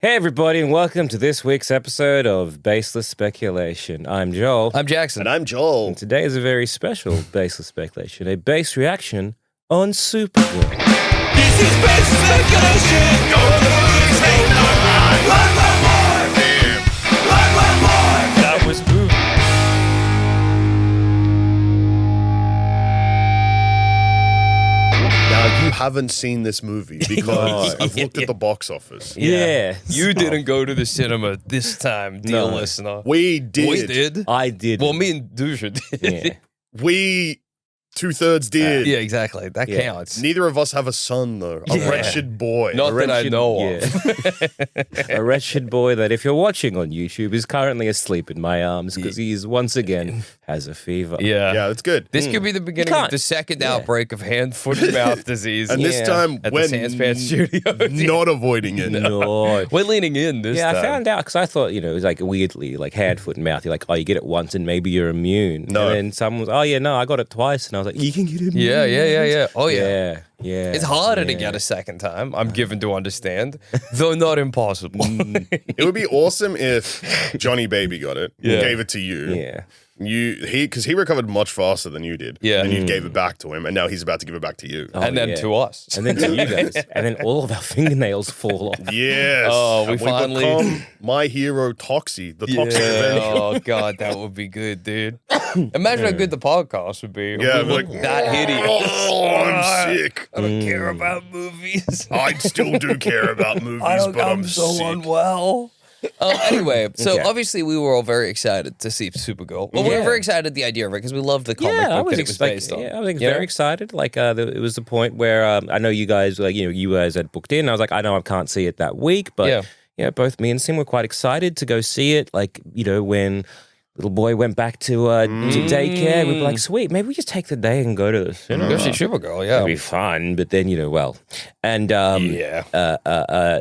Hey everybody, and welcome to this week's episode of Baseless Speculation. I'm Joel. I'm Jackson. And I'm Joel. And today is a very special Baseless Speculation, a base reaction on Supergirl. This is Baseless Speculation. Go to the movies, hate no lie. One more. Damn. One more. That was movie. Now, you haven't seen this movie because I've looked at the box office. Yeah. You didn't go to the cinema this time, dear listener. We did. We did? I did. Well, me and Dusha did. Yeah. We two-thirds did. Yeah, exactly. That Yeah. counts. Neither of us have a son, though. A Yeah. wretched boy. Not that I wretched- know yeah. of. A wretched boy that, if you're watching on YouTube, is currently asleep in my arms because he is once again has a fever. Yeah. Yeah, that's good. This could be the beginning of the second outbreak of hand, foot, and mouth disease. And this time, at the we're SANSPANTS studios. not avoiding it. No. We're leaning in this Yeah, time. I found out because I thought, it was like weirdly, like hand, foot, and mouth. You're like, oh, you get it once and maybe you're immune. No. And then someone was, oh, yeah, no, I got it twice. And I was like, you can get immune. Yeah. Oh, yeah. Yeah. It's harder to yeah. get a second time, I'm given to understand, though not impossible. It would be awesome if Johnny Baby got it, Yeah. gave it to you. Yeah. Because he recovered much faster than you did. Yeah. And you gave it back to him, and now he's about to give it back to you. Oh, And then yeah. to us. And then to you guys. And then all of our fingernails fall off. Yes. Oh, we And finally- become my hero Toxie, the Toxic Avenger. Oh, God, that would be good, dude. Imagine how good the podcast would be. Yeah, If we looked like, that hideous. Oh, I'm sick. I don't care about movies. I still do care about movies, but I'm sick. unwell. Anyway, so Okay. obviously we were all very excited to see Supergirl. Well, we were Yeah. very excited at the idea of it because we loved the comic Yeah, I book was, that it was based on. yeah, I was Yeah? very excited. Like, it was the point where I know you guys, you guys had booked in. I was like, I know I can't see it that week, but Yeah. both me and Sim were quite excited to go see it. Like, when little boy went back to daycare, we were like, sweet, maybe we just take the day and go to the cinema. Go see Supergirl, yeah. It'd be fun, but then and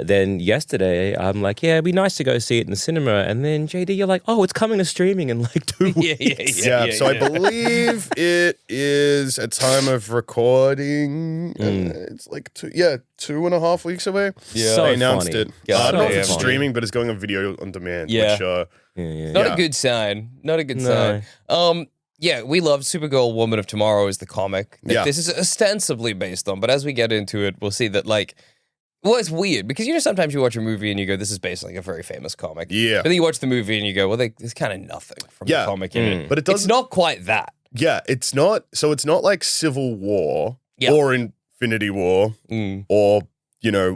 then yesterday I'm like, yeah, it'd be nice to go see it in the cinema, and then JD, you're like, oh, it's coming to streaming in like 2 weeks. Yeah, so I believe it is at time of recording. It's like 2.5 weeks away. Yeah. So They announced funny. it. Yeah, I don't know if so it's funny. streaming, but it's going on video on demand. Yeah. Which, Not Yeah. a good sign. Not a good No. sign. Yeah, we loved Supergirl Woman of Tomorrow is the comic that Yeah. this is ostensibly based on, but as we get into it, we'll see that it's weird because sometimes you watch a movie and you go, this is based on like a very famous comic. Yeah. But then you watch the movie and you go, well, there's kind of nothing from the Yeah. comic in it. But it It's doesn't. not quite that. Yeah, it's not. So it's not like Civil War Yeah. or Infinity War Mm. or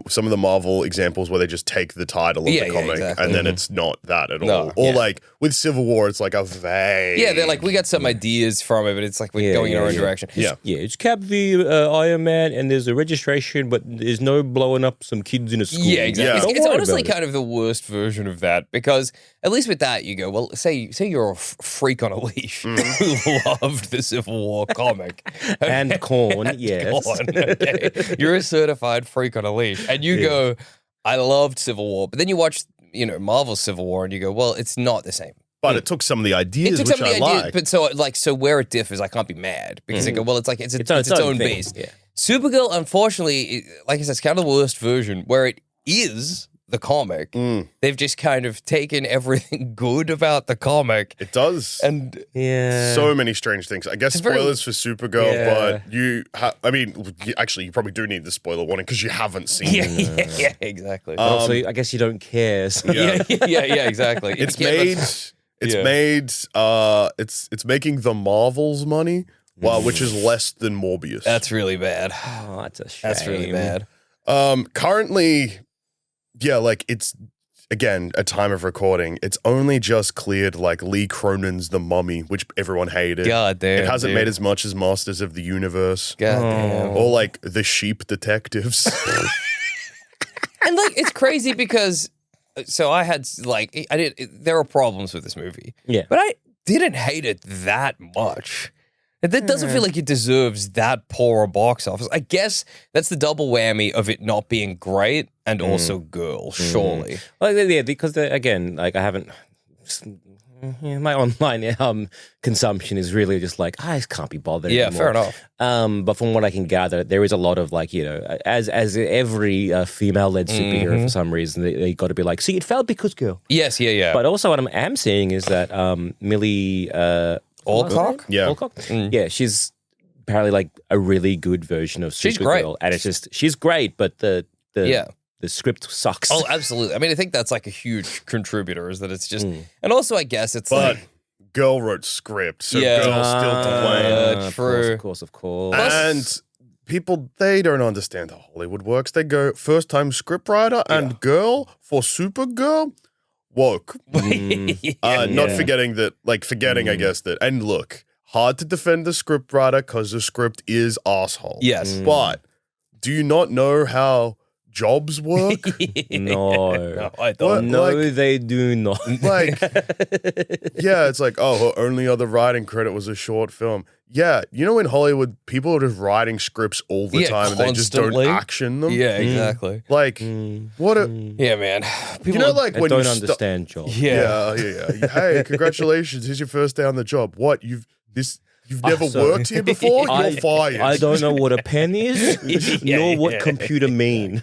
some of the Marvel examples where they just take the title of Yeah, the yeah, comic exactly. and then it's not that at No, all. Or yeah. like with Civil War, it's like a vague. Yeah, they're like, we got some ideas from it, but it's like we're going in our own direction. Yeah. Yeah, it's Cap v Iron Man, and there's a registration, but there's no blowing up some kids in a school. Yeah, exactly. Yeah. It's, Don't it's worry honestly about it. kind of the worst version of that because at least with that you go, well, say you're a freak on a leash who loved the Civil War comic And corn, yes. Go on, okay. You're a certified freak on a leash, and you go, I loved Civil War, but then you watch Marvel's Civil War, and you go, well, it's not the same. But it took some of the ideas, It took which some of I the ideas, like. but so where it differs, I can't be mad because I go, well, it's like it's its own thing, base. yeah. Supergirl, unfortunately, like I said, it's kind of the worst version where it is the comic. They've just kind of taken everything good about the comic It does. and Yeah. So many strange things. I guess It's very- spoilers for Supergirl, Yeah. but actually, you probably do need the spoiler warning because you haven't seen it. yeah, exactly. Also, I guess you don't care. So. Yeah. yeah, exactly. It's Yeah, made. that's- It's Yeah. made. It's making the Marvels money, which is less than Morbius. That's really bad. Oh, that's a shame. That's really bad. Currently, it's again at time of recording. It's only just cleared like Lee Cronin's The Mummy, which everyone hated. God damn. It hasn't dude. made as much as Masters of the Universe God damn. or like The Sheep Detectives. And like it's crazy because so I had there are problems with this movie. Yeah. But I didn't hate it that much. That doesn't feel like it deserves that poor a box office. I guess that's the double whammy of it not being great and also girl, surely. Well, yeah, because again, like I haven't yeah, my online consumption is really just like I just can't be bothered. Yeah, anymore. fair enough. But from what I can gather, there is a lot of like as every female-led superhero for some reason they got to be like, see, it failed because girl. Yes, yeah. But also what I am seeing is that Millie Alcock? Yeah. Alcock? Yeah, she's apparently like a really good version of Supergirl. She's great. And it's just she's great, but the script sucks. Oh, absolutely. I mean, I think that's like a huge contributor is that it's just, and also I guess it's But like, girl wrote script, so Yeah. girl's still to blame. True. Of course. And people, they don't understand how Hollywood works. They go first time scriptwriter and girl for Supergirl. Woke. Not forgetting that, I guess that. And look, hard to defend the scriptwriter because the script is asshole. Yes. But do you not know how jobs work? No. I don't. No, Like- they do not. Like, yeah, it's like, oh, her only other writing credit was a short film. Yeah, you know, in Hollywood, people are just writing scripts all the Yeah, time and they just don't constantly. action them. Yeah, exactly. Like, what a, Yeah, man. you know, like I when don't you understand Joel. Yeah. Hey, congratulations! Here's your first day on the job. What you've never worked here before? You're fired. I don't know what a pen is, nor what computer mean.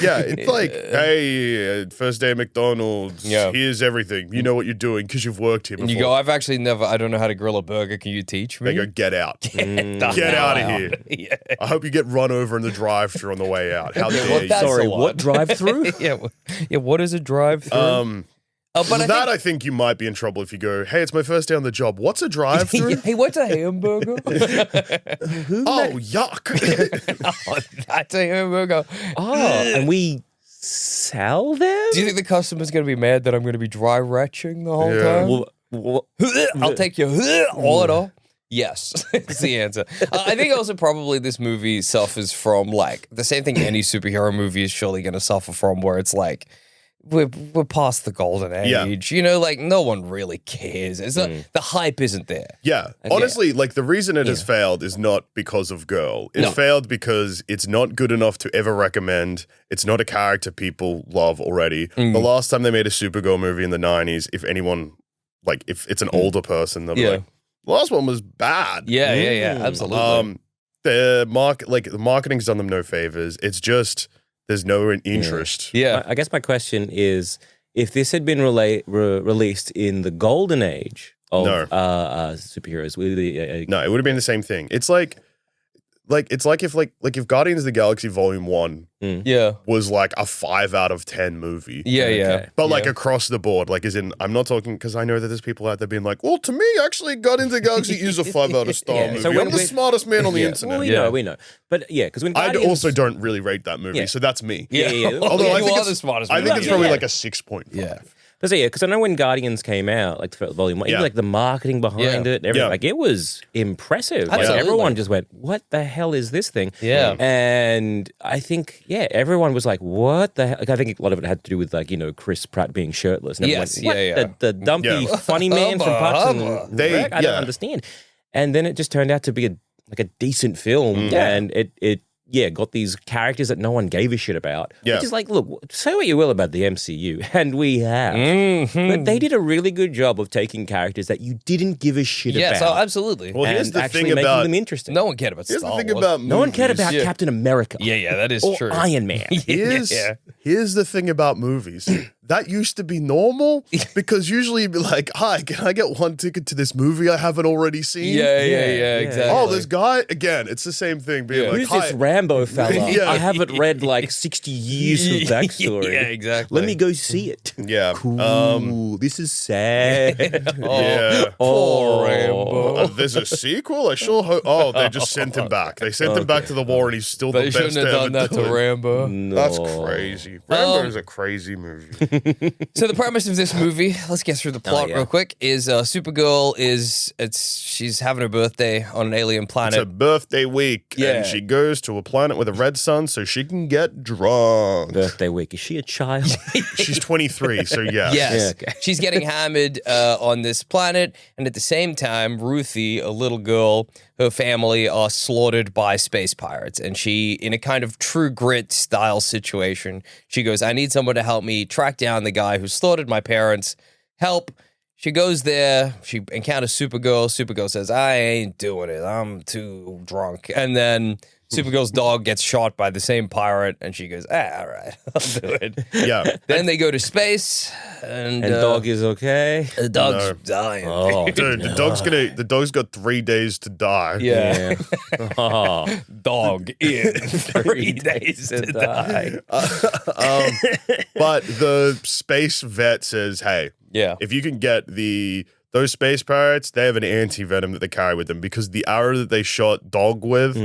Yeah, it's like, hey, first day at McDonald's. Yeah. Here's everything. You know what you're doing because you've worked here before. And you go, I've actually never, I don't know how to grill a burger. Can you teach me? They go, get out. Get Get out of here. Yeah. I hope you get run over in the drive-thru on the way out. How dare you? That's Sorry, a lot. what drive-through? Yeah, what is a drive-through? But I think, I think you might be in trouble if you go, hey, it's my first day on the job. What's a drive-thru? hey, what's a hamburger? Oh, yuck. Oh, that's a hamburger. Oh, and we sell them? Do you think the customer's going to be mad that I'm going to be dry retching the whole Yeah. time? I'll take your order. Yes, is the answer. I think also probably this movie suffers from like the same thing any superhero movie is surely going to suffer from, where it's like we're past the golden age. Yeah. You know, like no one really cares. It's not, the hype isn't there. Yeah. Honestly, like the reason it has failed is not because of Girl. It failed because it's not good enough to ever recommend. It's not a character people love already. The last time they made a Supergirl movie in the 90s, if anyone, like if it's an older person, they'll be like, the last one was bad. Yeah, absolutely. The marketing's done them no favors. It's just there's no interest. Yeah. I guess my question is, if this had been released in the golden age of superheroes, would it No, it would have been the same thing. It's like if Guardians of the Galaxy Volume 1 was like a 5 out of 10 movie. Yeah. But like across the board, like as in, I'm not talking because I know that there's people out there being like, well, to me, actually, Guardians of the Galaxy is a 5 out of star movie. So I'm the smartest man on the internet. Well, we know. But yeah, because when I Guardians... also don't really rate that movie, so that's me. Yeah. Although I you think are it's the smartest I man. think it's probably Yeah. like a 6.5. Yeah. But yeah, because I know when Guardians came out, like the volume 1, even like the marketing behind it, everything, like it was impressive. Like Absolutely. everyone just went, "What the hell is this thing?" Yeah. And I think everyone was like, "What the hell?" Like, I think a lot of it had to do with like Chris Pratt being shirtless. And everyone Yes, went, "What? The dumpy funny man from Parks and Rec? I don't understand." And then it just turned out to be a decent film, and it got these characters that no one gave a shit about. Yeah. Which is like, look, say what you will about the MCU, and we have. But they did a really good job of taking characters that you didn't give a shit Yes, about. absolutely. Well, here's and the actually thing making about them interesting. No one cared about here's Star the thing Wars. about No one cared movies. about Captain America. Yeah, that is or true. Iron Man. Here's the thing about movies. That used to be normal because usually you'd be like, hi, can I get one ticket to this movie I haven't already seen? Yeah, exactly. Oh, this guy, again, it's the same thing. Being like, Who's hi. this Rambo fella? Yeah. I haven't read like 60 years of backstory. Yeah, exactly. Let me go see it. Yeah. Cool. This is sad. Yeah. Poor Rambo. There's a sequel? I sure hope. Oh, they just sent him back. They sent him back to the war and he's still They the best shouldn't have to done ever that do to it. Rambo. No. That's crazy. Rambo's a crazy movie. So the premise of this movie, let's get through the plot yeah. real quick, is Supergirl she's having her birthday on an alien It's planet. her birthday week, Yeah. and she goes to a planet with a red sun so she can get drunk. Birthday week. Is she a child? She's 23, so yes. Yes. Yeah, okay. She's getting hammered on this planet, and at the same time, Ruthie, a little girl, her family are slaughtered by space pirates. And she, in a kind of True Grit style situation, she goes, I need someone to help me track down the guy who slaughtered my parents. Help. She goes there. She encounters Supergirl. Supergirl says, I ain't doing it. I'm too drunk. And then Supergirl's dog gets shot by the same pirate, and she goes, all right, I'll do it. Yeah. Then they go to space, and dog is okay. the dog's dying. Oh, Dude, the dog's got 3 days to die. Yeah. Oh, Dog in 3 days to die. But the space vet says, hey, Yeah. if you can get those space pirates, they have an anti-venom that they carry with them because the arrow that they shot Dog with,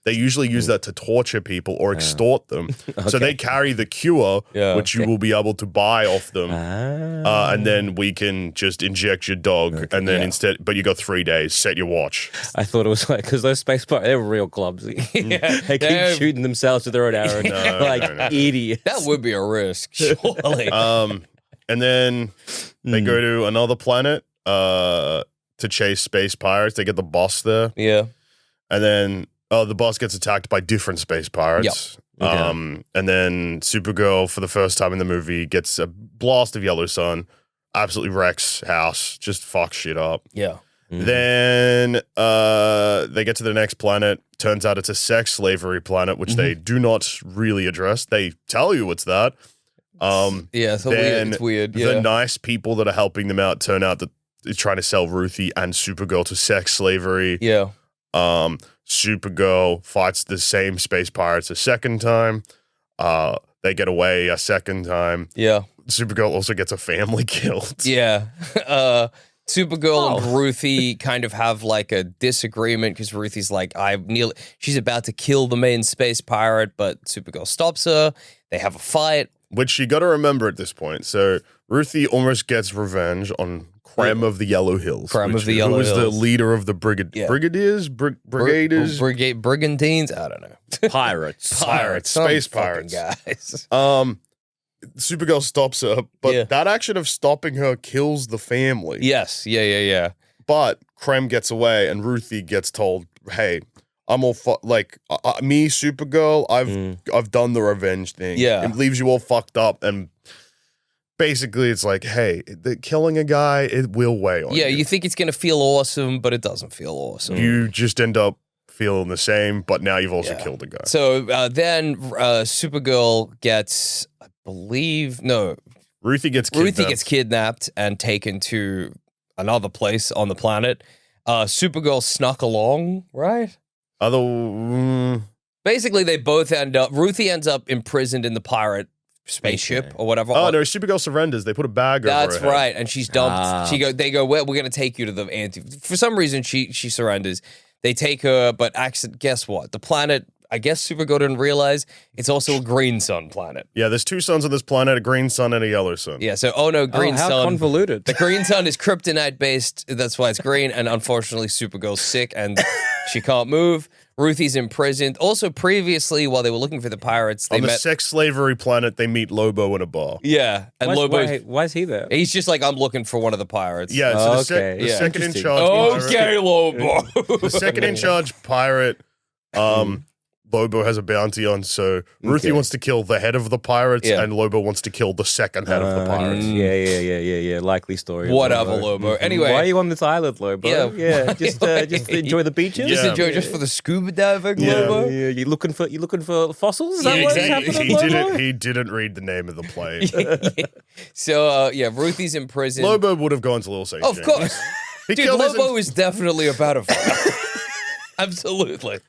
they usually use that to torture people or extort them. So they carry the cure, which you will be able to buy off them. And then we can just inject your dog. And then but you got 3 days, set your watch. I thought it was like, because those space pirates, they're real clumsy. They keep shooting themselves with their own arrows. No. Idiots. That would be a risk, surely. And then they go to another planet to chase space pirates. They get the boss there. Yeah. And then the boss gets attacked by different space pirates. Yep. And then Supergirl, for the first time in the movie, gets a blast of yellow sun, absolutely wrecks house, just fucks shit up. Yeah. Then they get to the next planet. Turns out it's a sex slavery planet, which they do not really address. They tell you it's that. Yeah, so it's weird. Yeah. The nice people that are helping them out turn out that they're trying to sell Ruthie and Supergirl to sex slavery. Yeah. Supergirl fights the same space pirates a second time. They get away a second time. Yeah. Supergirl also gets a family killed. Yeah. Supergirl and Ruthie kind of have like a disagreement because Ruthie's like, she's about to kill the main space pirate, but Supergirl stops her. They have a fight. Which you got to remember at this point. So Ruthie almost gets revenge on Creme of the Yellow Hills. Creme of the Yellow Hills. Who was the leader of the brigadiers? Brigadines? I don't know. Pirates. Space pirates. Guys. Supergirl stops her, but that action of stopping her kills the family. Yes. Yeah. But Creme gets away and Ruthie gets told, hey, I'm all me, Supergirl, I've done the revenge thing. Yeah. It leaves you all fucked up, and basically it's like, hey, killing a guy, it will weigh on you. Yeah, you think it's going to feel awesome, but it doesn't feel awesome. You just end up feeling the same, but now you've also killed a guy. So then Supergirl gets, I believe, no. Ruthie gets kidnapped. Ruthie gets kidnapped and taken to another place on the planet. Supergirl snuck along, right? Basically, they both end up. Ruthie ends up imprisoned in the pirate spaceship or whatever. Oh no, Supergirl surrenders. They put a bag over her That's head. right, and she's dumped. They go, well, we're going to take you to the anti. For some reason, she surrenders. They take her, but guess what? The planet. I guess Supergirl didn't realize it's also a green sun planet. Yeah, there's two suns on this planet: a green sun and a yellow sun. Yeah, so green sun. How convoluted. The green sun is kryptonite based. That's why it's green. And unfortunately, Supergirl's sick and she can't move. Ruthie's imprisoned. Also, previously, while they were looking for the pirates, they on the met sex slavery planet. They meet Lobo in a bar. Yeah, and why is he there? He's just like, I'm looking for one of the pirates. Yeah, so the second in charge. Okay, Lobo. The second in charge pirate. Lobo has a bounty on, so Ruthie wants to kill the head of the pirates, and Lobo wants to kill the second head of the pirates. Yeah. Likely story. Whatever, Lobo. Anyway, why are you on this island, Lobo? Yeah. Just enjoy the beaches. Just for the scuba diving, Lobo. Yeah. You looking for fossils? Is that Yeah, what's exactly. happening, Lobo? He didn't read the name of the plane. So Ruthie's in prison. Lobo would have gone to Little St. Of James. course. Dude, Lobo is definitely a pedophile. Absolutely.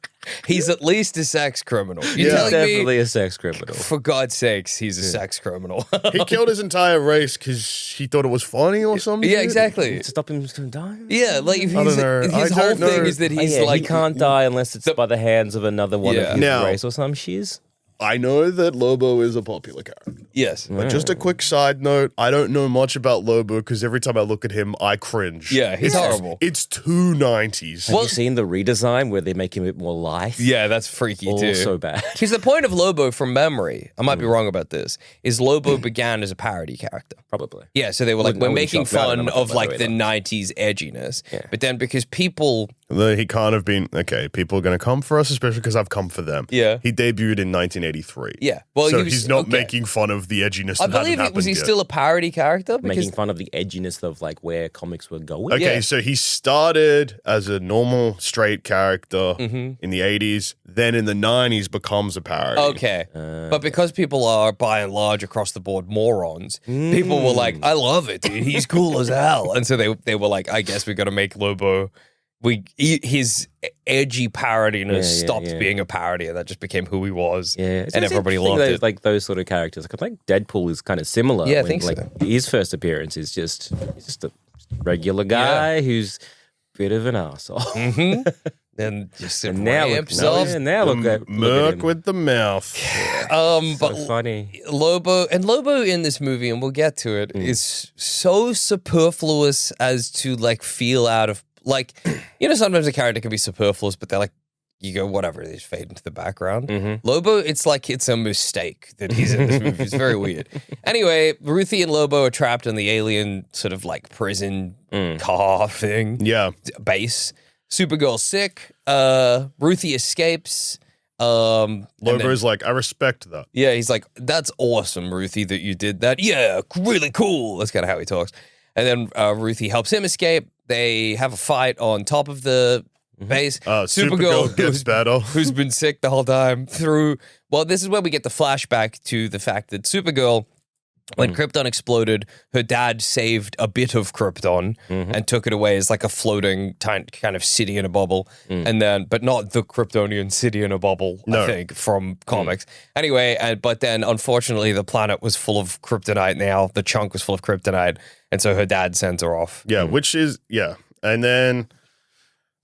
He's at least a sex criminal. You're telling Definitely me, a sex criminal. for God's sakes, he's a sex criminal. He killed his entire race because he thought it was funny or something. Yeah, exactly. Stop him from dying? Yeah, like if I don't know. his I whole don't thing know. is that he's like he can't die unless it's by the hands of another one of his Now- race or some shiz. I know that Lobo is a popular character. Yes. But just a quick side note, I don't know much about Lobo because every time I look at him, I cringe. Yeah, he's horrible. It's too 90s. Have you seen the redesign where they make him a bit more lithe? Yeah, that's freaky too. So bad. Because the point of Lobo, from memory, I might be wrong about this, is Lobo began as a parody character. Probably. Yeah, so they were like, I we're wouldn't making shock me. I don't fun know much of about like it the either. 90s edginess. Yeah. But then because people... He can't have been, okay, people are going to come for us, especially because I've come for them. Yeah. He debuted in 1989. 1983. Yeah. Well, so he's not making fun of the edginess. I believe was he still a parody character? Making fun of the edginess of like where comics were going. Okay, so he started as a normal straight character in the 80s, then in the 90s becomes a parody. Okay. But because people are by and large across the board morons, people were like, I love it, dude. He's cool as hell. And so they were like, I guess we got to make Lobo. His edgy parodiness stopped being a parody, and that just became who he was. Yeah, and everybody loved it. Like those sort of characters. I think Deadpool is kind of similar. Yeah, I think so. His first appearance is just a regular guy who's a bit of an asshole. And just now look at Merc with the mouth. But funny. Lobo in this movie, and we'll get to it, is so superfluous as to like feel out of like, you know, sometimes a character can be superfluous, but they're like, you go, whatever, they just fade into the background. Lobo, it's like it's a mistake that he's in this movie. It's very weird. Anyway, Ruthie and Lobo are trapped in the alien sort of like prison car thing. Yeah. Base. Supergirl's sick. Ruthie escapes. Lobo's like, I respect that. Yeah, he's like, that's awesome, Ruthie, that you did that. Yeah, really cool. That's kind of how he talks. And then Ruthie helps him escape. They have a fight on top of the base. Supergirl gets better. Who's been sick the whole time well, this is where we get the flashback to the fact that Supergirl, when Krypton exploded, her dad saved a bit of Krypton and took it away as like a floating kind of city in a bubble. And then, but not the Kryptonian city in a bubble, I think, from comics. Anyway, but then unfortunately the planet was full of kryptonite now. The chunk was full of kryptonite. And so her dad sends her off. Yeah, and then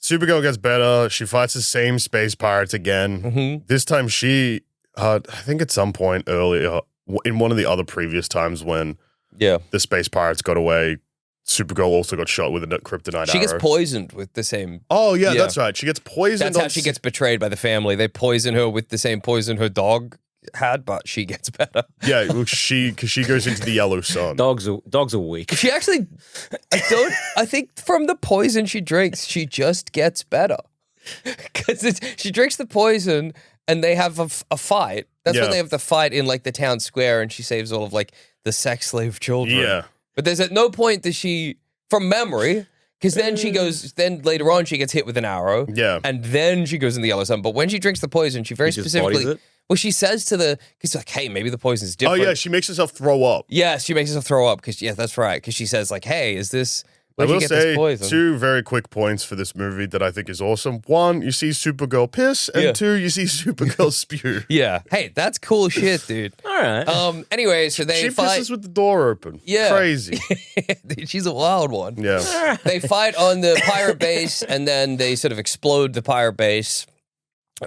Supergirl gets better. She fights the same space pirates again. This time she, I think at some point earlier, in one of the other previous times when the space pirates got away, Supergirl also got shot with a kryptonite arrow. She gets poisoned with the same... Oh, yeah, that's right. She gets poisoned. That's how she gets betrayed by the family. They poison her with the same poison her dog had, but she gets better. Yeah, well, because she goes into the yellow sun. Dogs are weak. She actually... I think from the poison she drinks, she just gets better. Because she drinks the poison... And they have a fight. That's when they have the fight in like the town square, and she saves all of like the sex slave children. Yeah. But there's at no point that she, from memory, because then she goes, then later on she gets hit with an arrow. Yeah. And then she goes in the yellow sun. But when she drinks the poison, she very specifically, well, she says to because like, hey, maybe the poison's different. Oh yeah, she makes herself throw up. Yeah, she makes herself throw up because that's right. Because she says like, hey, is this? I will say two very quick points for this movie that I think is awesome. One, you see Supergirl piss, and two, you see Supergirl spew. Yeah. Hey, that's cool shit, dude. All right. Anyway, so they fight. She pisses with the door open. Yeah. Crazy. She's a wild one. Yeah. They fight on the pirate base, and then they sort of explode the pirate base.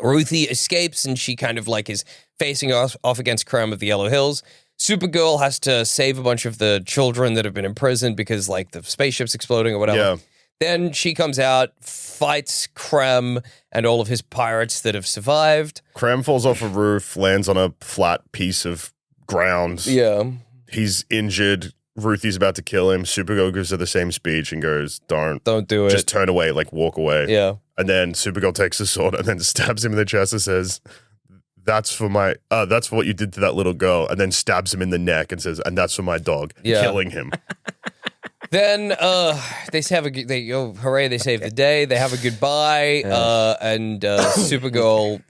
Ruthie escapes, and she kind of like is facing off against Creme of the Yellow Hills. Supergirl has to save a bunch of the children that have been imprisoned because, like, the spaceship's exploding or whatever. Yeah. Then she comes out, fights Creme and all of his pirates that have survived. Creme falls off a roof, lands on a flat piece of ground. Yeah. He's injured. Ruthie's about to kill him. Supergirl gives her the same speech and goes, Don't do it. Just turn away, like walk away. Yeah. And then Supergirl takes the sword and then stabs him in the chest and says, that's for what you did to that little girl, and then stabs him in the neck and says, and that's for my dog, killing him. Then they have hooray, they save the day. They have a goodbye, and Supergirl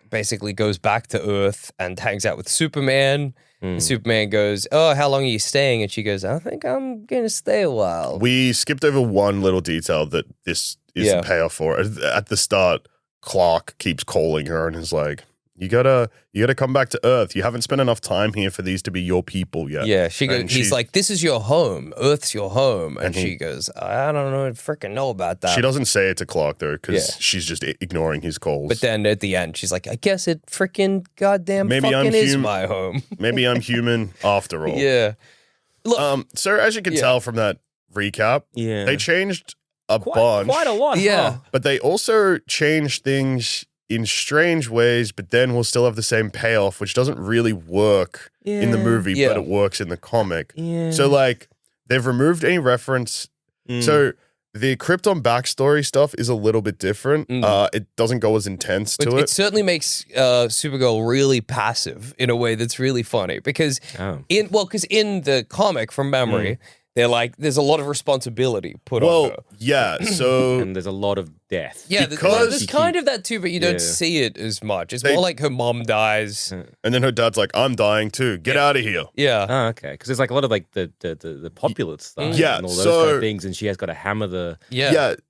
basically goes back to Earth and hangs out with Superman. Superman goes, oh, how long are you staying? And she goes, I think I'm going to stay a while. We skipped over one little detail that this is a payoff for. At the start, Clark keeps calling her and is like, You gotta come back to Earth. You haven't spent enough time here for these to be your people yet. Yeah, he's like, this is your home. Earth's your home. And she goes, I don't know, freaking know about that. She doesn't say it to Clark, though, because she's just ignoring his calls. But then at the end, she's like, I guess it freaking goddamn is my home. Maybe I'm human after all. Yeah. Look, so as you can tell from that recap, they changed bunch. Quite a lot, yeah. But they also changed things in strange ways, but then we'll still have the same payoff, which doesn't really work in the movie, but it works in the comic. Yeah. So, like, they've removed any reference. So, The Krypton backstory stuff is a little bit different. It doesn't go as intense to it. It certainly makes Supergirl really passive in a way that's really funny because in the comic from memory, they're like there's a lot of responsibility put on her. Yeah, so and there's a lot of death. Yeah, because there's kind of that too, but you don't see it as much. It's more like her mom dies. And then her dad's like, I'm dying too. Get out of here. Yeah. Oh, okay. Because there's like a lot of like the populist stuff Yeah, and all those so- kind of things, and she has got to hammer the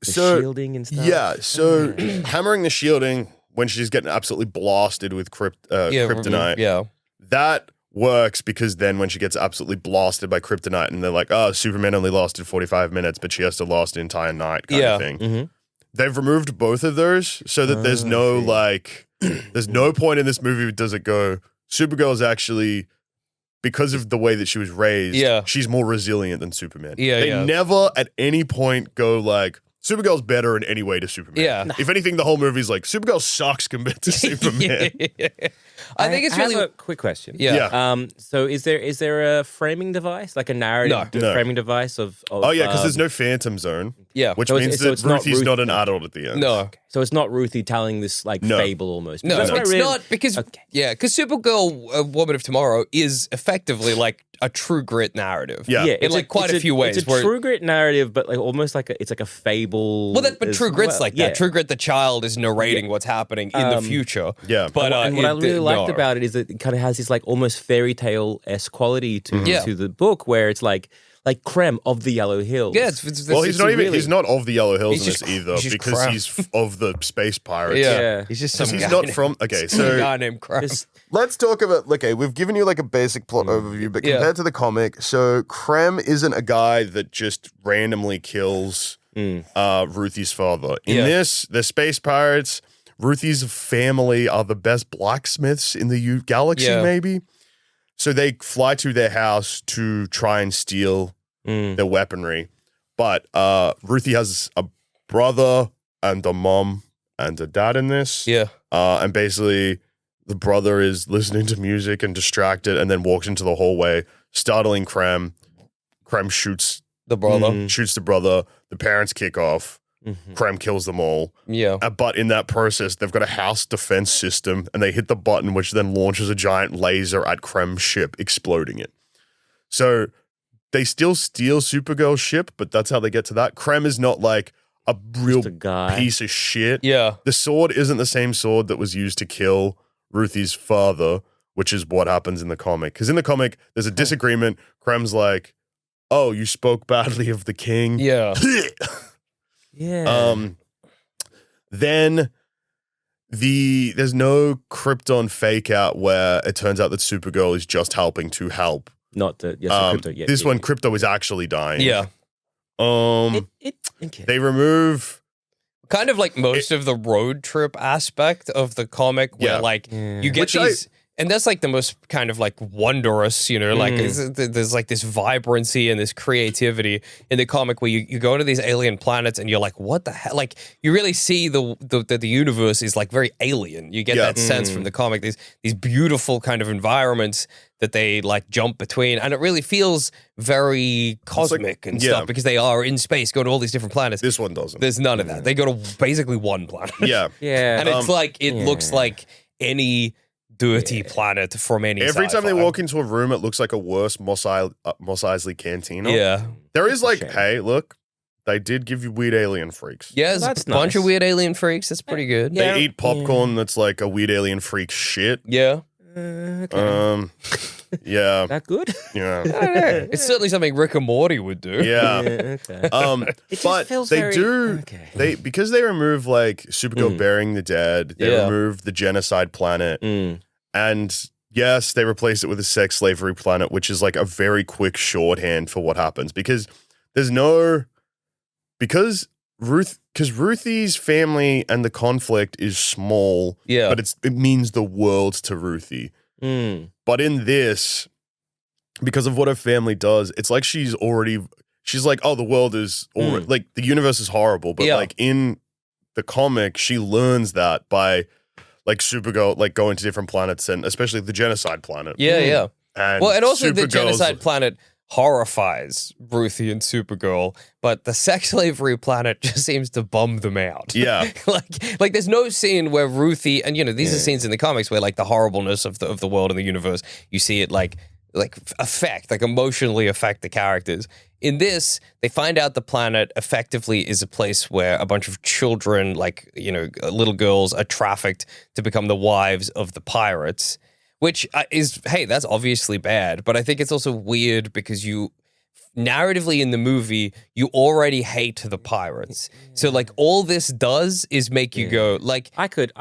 So shielding and stuff. Yeah, so hammering the shielding when she's getting absolutely blasted with kryptonite. Yeah. That works because then when she gets absolutely blasted by kryptonite and they're like, oh, Superman only lasted 45 minutes, but she has to last the entire night kind of thing. They've removed both of those so that there's no there's no point in this movie does it go, Supergirl's actually, because of the way that she was raised, she's more resilient than Superman. They never at any point go like, Supergirl's better in any way to Superman. Yeah. If anything, the whole movie's like, Supergirl sucks compared to Superman. I think it's have really a quick question. Yeah. So is there a framing device, like a narrative No. framing device of Oh, yeah, because there's no Phantom Zone. Yeah. Which So it's- means so that it's not Ruthie's not Ruthie. an adult at the end. No. So it's not Ruthie telling this like fable almost. No, That's what I it's read. not because because Supergirl, Woman of Tomorrow, is effectively like a true grit narrative. Yeah. Yeah, in it's like quite a few ways. It's a where- true grit narrative, but like almost like it's like a fable. Well, but True Grit's like that. Yeah. True Grit, the child is narrating what's happening in the future. Yeah. but and what I really liked no. about it is that it kind of has this like almost fairy tale esque quality to Yeah. to the book, where it's like Krem of the Yellow Hills. Yeah, it's Well, he's it's not even. really- He's not of the Yellow Hills He's in just- this either he's just because crap. he's of the space pirates. Yeah. Yeah. He's just Because some he's guy not named- from. Okay, some so guy named Crab. Just- let's talk about. Okay, we've given you like a basic plot overview, but compared to the comic, so Krem isn't a guy that just randomly kills Ruthie's father. In this, they're space pirates. Ruthie's family are the best blacksmiths in the galaxy, maybe. So they fly to their house to try and steal their weaponry. But Ruthie has a brother and a mom and a dad in this. Yeah. And basically, the brother is listening to music and distracted and then walks into the hallway, startling Krem. Krem shoots The brother. shoots the brother. The parents kick off. Krem kills them all. Yeah. But in that process, they've got a house defense system and they hit the button, which then launches a giant laser at Krem's ship, exploding it. So they still steal Supergirl's ship, but that's how they get to that. Krem is not like a real a guy. piece of shit. Yeah. The sword isn't the same sword that was used to kill Ruthie's father, which is what happens in the comic. Because in the comic, there's a disagreement. Krem's like, oh, you spoke badly of the king. Yeah. Yeah. Then there's no Krypton fake out where it turns out that Supergirl is just helping to help. Not the crypto yet. This one, Crypto is actually dying. Yeah. Okay. They remove. Kind of like most of the road trip aspect of the comic where like you get Which these and that's like the most kind of like wondrous, you know, like there's like this vibrancy and this creativity in the comic where you go to these alien planets and you're like, what the hell? Like you really see the universe is like very alien. You get that sense from the comic. These beautiful kind of environments that they like jump between, and it really feels very cosmic and stuff because they are in space, going to all these different planets. This one doesn't. There's none of that. They go to basically one planet. Yeah. Yeah. And it's like, it looks like any dirty planet from any Every time they sci-fi. walk into a room, it looks like a worse Mos Eisley cantina. Yeah. There is like, hey, look, they did give you weird alien freaks. Yeah, there's That's a bunch of nice. weird alien freaks. That's pretty good. Yeah. They eat popcorn that's like a weird alien freak shit. Yeah. Okay. Yeah. That good? Yeah. It's certainly something Rick and Morty would do. Yeah. Okay. It But feels they very- do Okay. because they remove like Supergirl burying the dead, they Yeah. remove the genocide planet, and yes, they replace it with a sex slavery planet, which is like a very quick shorthand for what happens because there's no because Ruthie's family and the conflict is small, Yeah. but it means the world to Ruthie. But in this, because of what her family does, it's like she's like, oh, the world is already, like the universe is horrible. But Yeah. like in the comic, she learns that by like Supergirl, like going to different planets and especially the genocide planet. Yeah, yeah. And Well, and also the Supergirl's- genocide planet horrifies Ruthie and Supergirl, but the sex slavery planet just seems to bum them out. Yeah. like there's no scene where Ruthie, and these are scenes in the comics where like the horribleness of the world and the universe, you see it like emotionally affect the characters. In this, they find out the planet effectively is a place where a bunch of children, little girls, are trafficked to become the wives of the pirates. Which is, hey, that's obviously bad, but I think it's also weird because narratively in the movie, you already hate the pirates. So, all this does is make you go, I could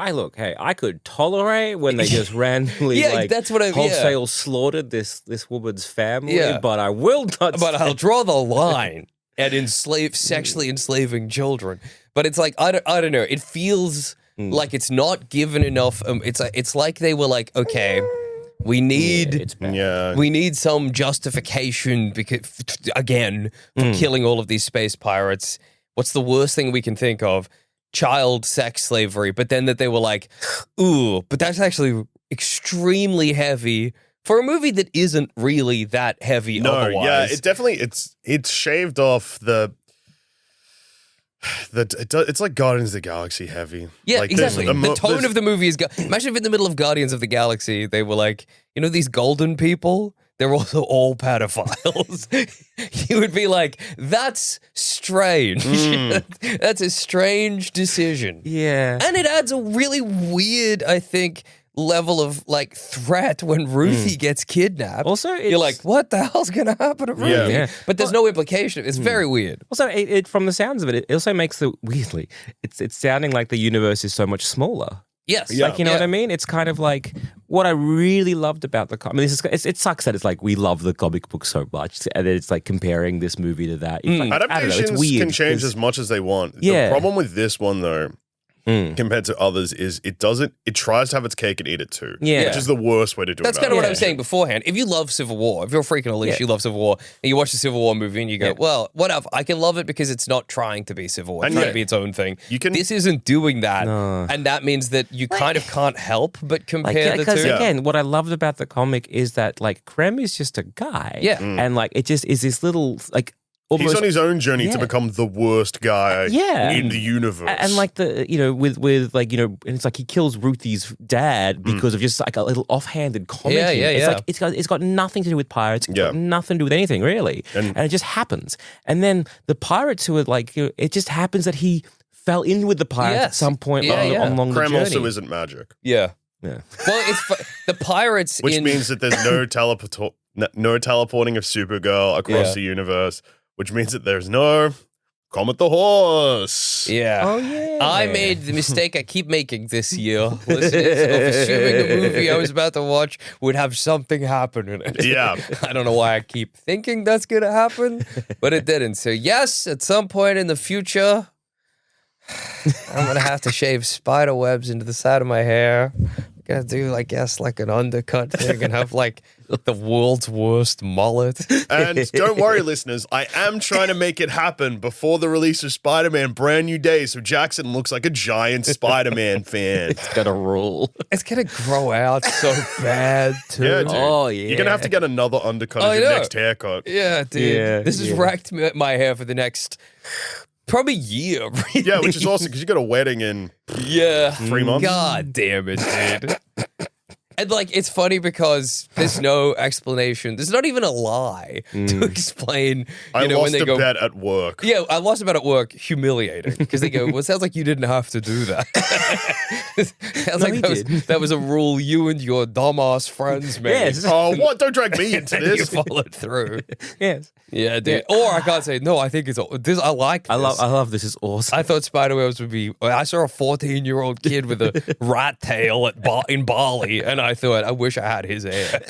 tolerate when they just randomly, that's what wholesale slaughtered this woman's family, but I will not. But I'll draw the line at sexually enslaving children. But it's like, I don't know, it feels like it's not given enough. It's like they were like, okay, we need some justification for killing all of these space pirates. What's the worst thing we can think of? Child sex slavery. But then that they were like, ooh, but that's actually extremely heavy for a movie that isn't really that heavy. Otherwise. Yeah, it definitely it's shaved off it's like Guardians of the Galaxy heavy. Yeah, exactly. The tone of the movie is... Imagine if in the middle of Guardians of the Galaxy, they were like, these golden people, they're also all pedophiles. You would be like, that's strange. That's a strange decision. Yeah. And it adds a really weird, I think, level of threat when Ruthie gets kidnapped. Also, you're like, what the hell's gonna happen to Ruthie? Yeah. But there's no implication. It's very weird. Also, it from the sounds of it, it also makes it's sounding like the universe is so much smaller. Yes. You know what I mean? It's kind of like what I really loved about the comic. It sucks that it's like we love the comic book so much, and it's like comparing this movie to that. Adaptations it's weird can change as much as they want. Yeah. The problem with this one, though, compared to others, is it tries to have its cake and eat it too. Yeah. Which is the worst way to do it. That's kind of what I was saying beforehand. If you love Civil War, if you're freaking Elise, you love Civil War, and you watch the Civil War movie and you go, well, whatever, I can love it because it's not trying to be Civil War. It's trying to be its own thing. This isn't doing that. No. And that means that you kind of can't help but compare the two. Because again, what I loved about the comic is that Krem is just a guy. Yeah. And it just is this little almost, he's on his own journey to become the worst guy in the universe. And and it's like he kills Ruthie's dad because of just a little offhanded comment. It's got nothing to do with pirates. It's got nothing to do with anything, really. And it just happens. And then the pirates who are it just happens that he fell in with the pirates at some point along the journey. Krem also isn't magic. Yeah. Well, it's the pirates which means that there's no teleporting of Supergirl across the universe. Which means that there's no Comet the Horse. Yeah. Oh, yeah. I made the mistake I keep making this year, listeners, of assuming the movie I was about to watch would have something happen in it. Yeah. I don't know why I keep thinking that's going to happen, but it didn't. So yes, at some point in the future, I'm going to have to shave spider webs into the side of my hair. Gonna do, I guess, an undercut thing and have the world's worst mullet. And don't worry, listeners, I am trying to make it happen before the release of Spider-Man Brand New Day, so Jackson looks like a giant Spider-Man fan. It's gonna rule. It's gonna grow out so bad, too. Yeah, dude. Oh, yeah. You're gonna have to get another undercut as your next haircut. Yeah, dude. Yeah, this has wrecked my hair for the next... probably year. Really. Yeah, which is awesome because you got a wedding in 3 months. God damn it, dude. And it's funny because there's no explanation. There's not even a lie to explain. I lost a bet at work. Yeah, I lost a bet at work. Humiliating because they go, well, it sounds like you didn't have to do that. That was a rule you and your dumbass friends made. Yes. Oh, what? Don't drag me into this. You followed through. Yes. Yeah, dude. Or I can't say no. I think it's this. I like this. I love this. Is awesome. I thought spiderwebs would be. I saw a 14-year-old kid with a rat tail in Bali, and I thought, I wish I had his hair.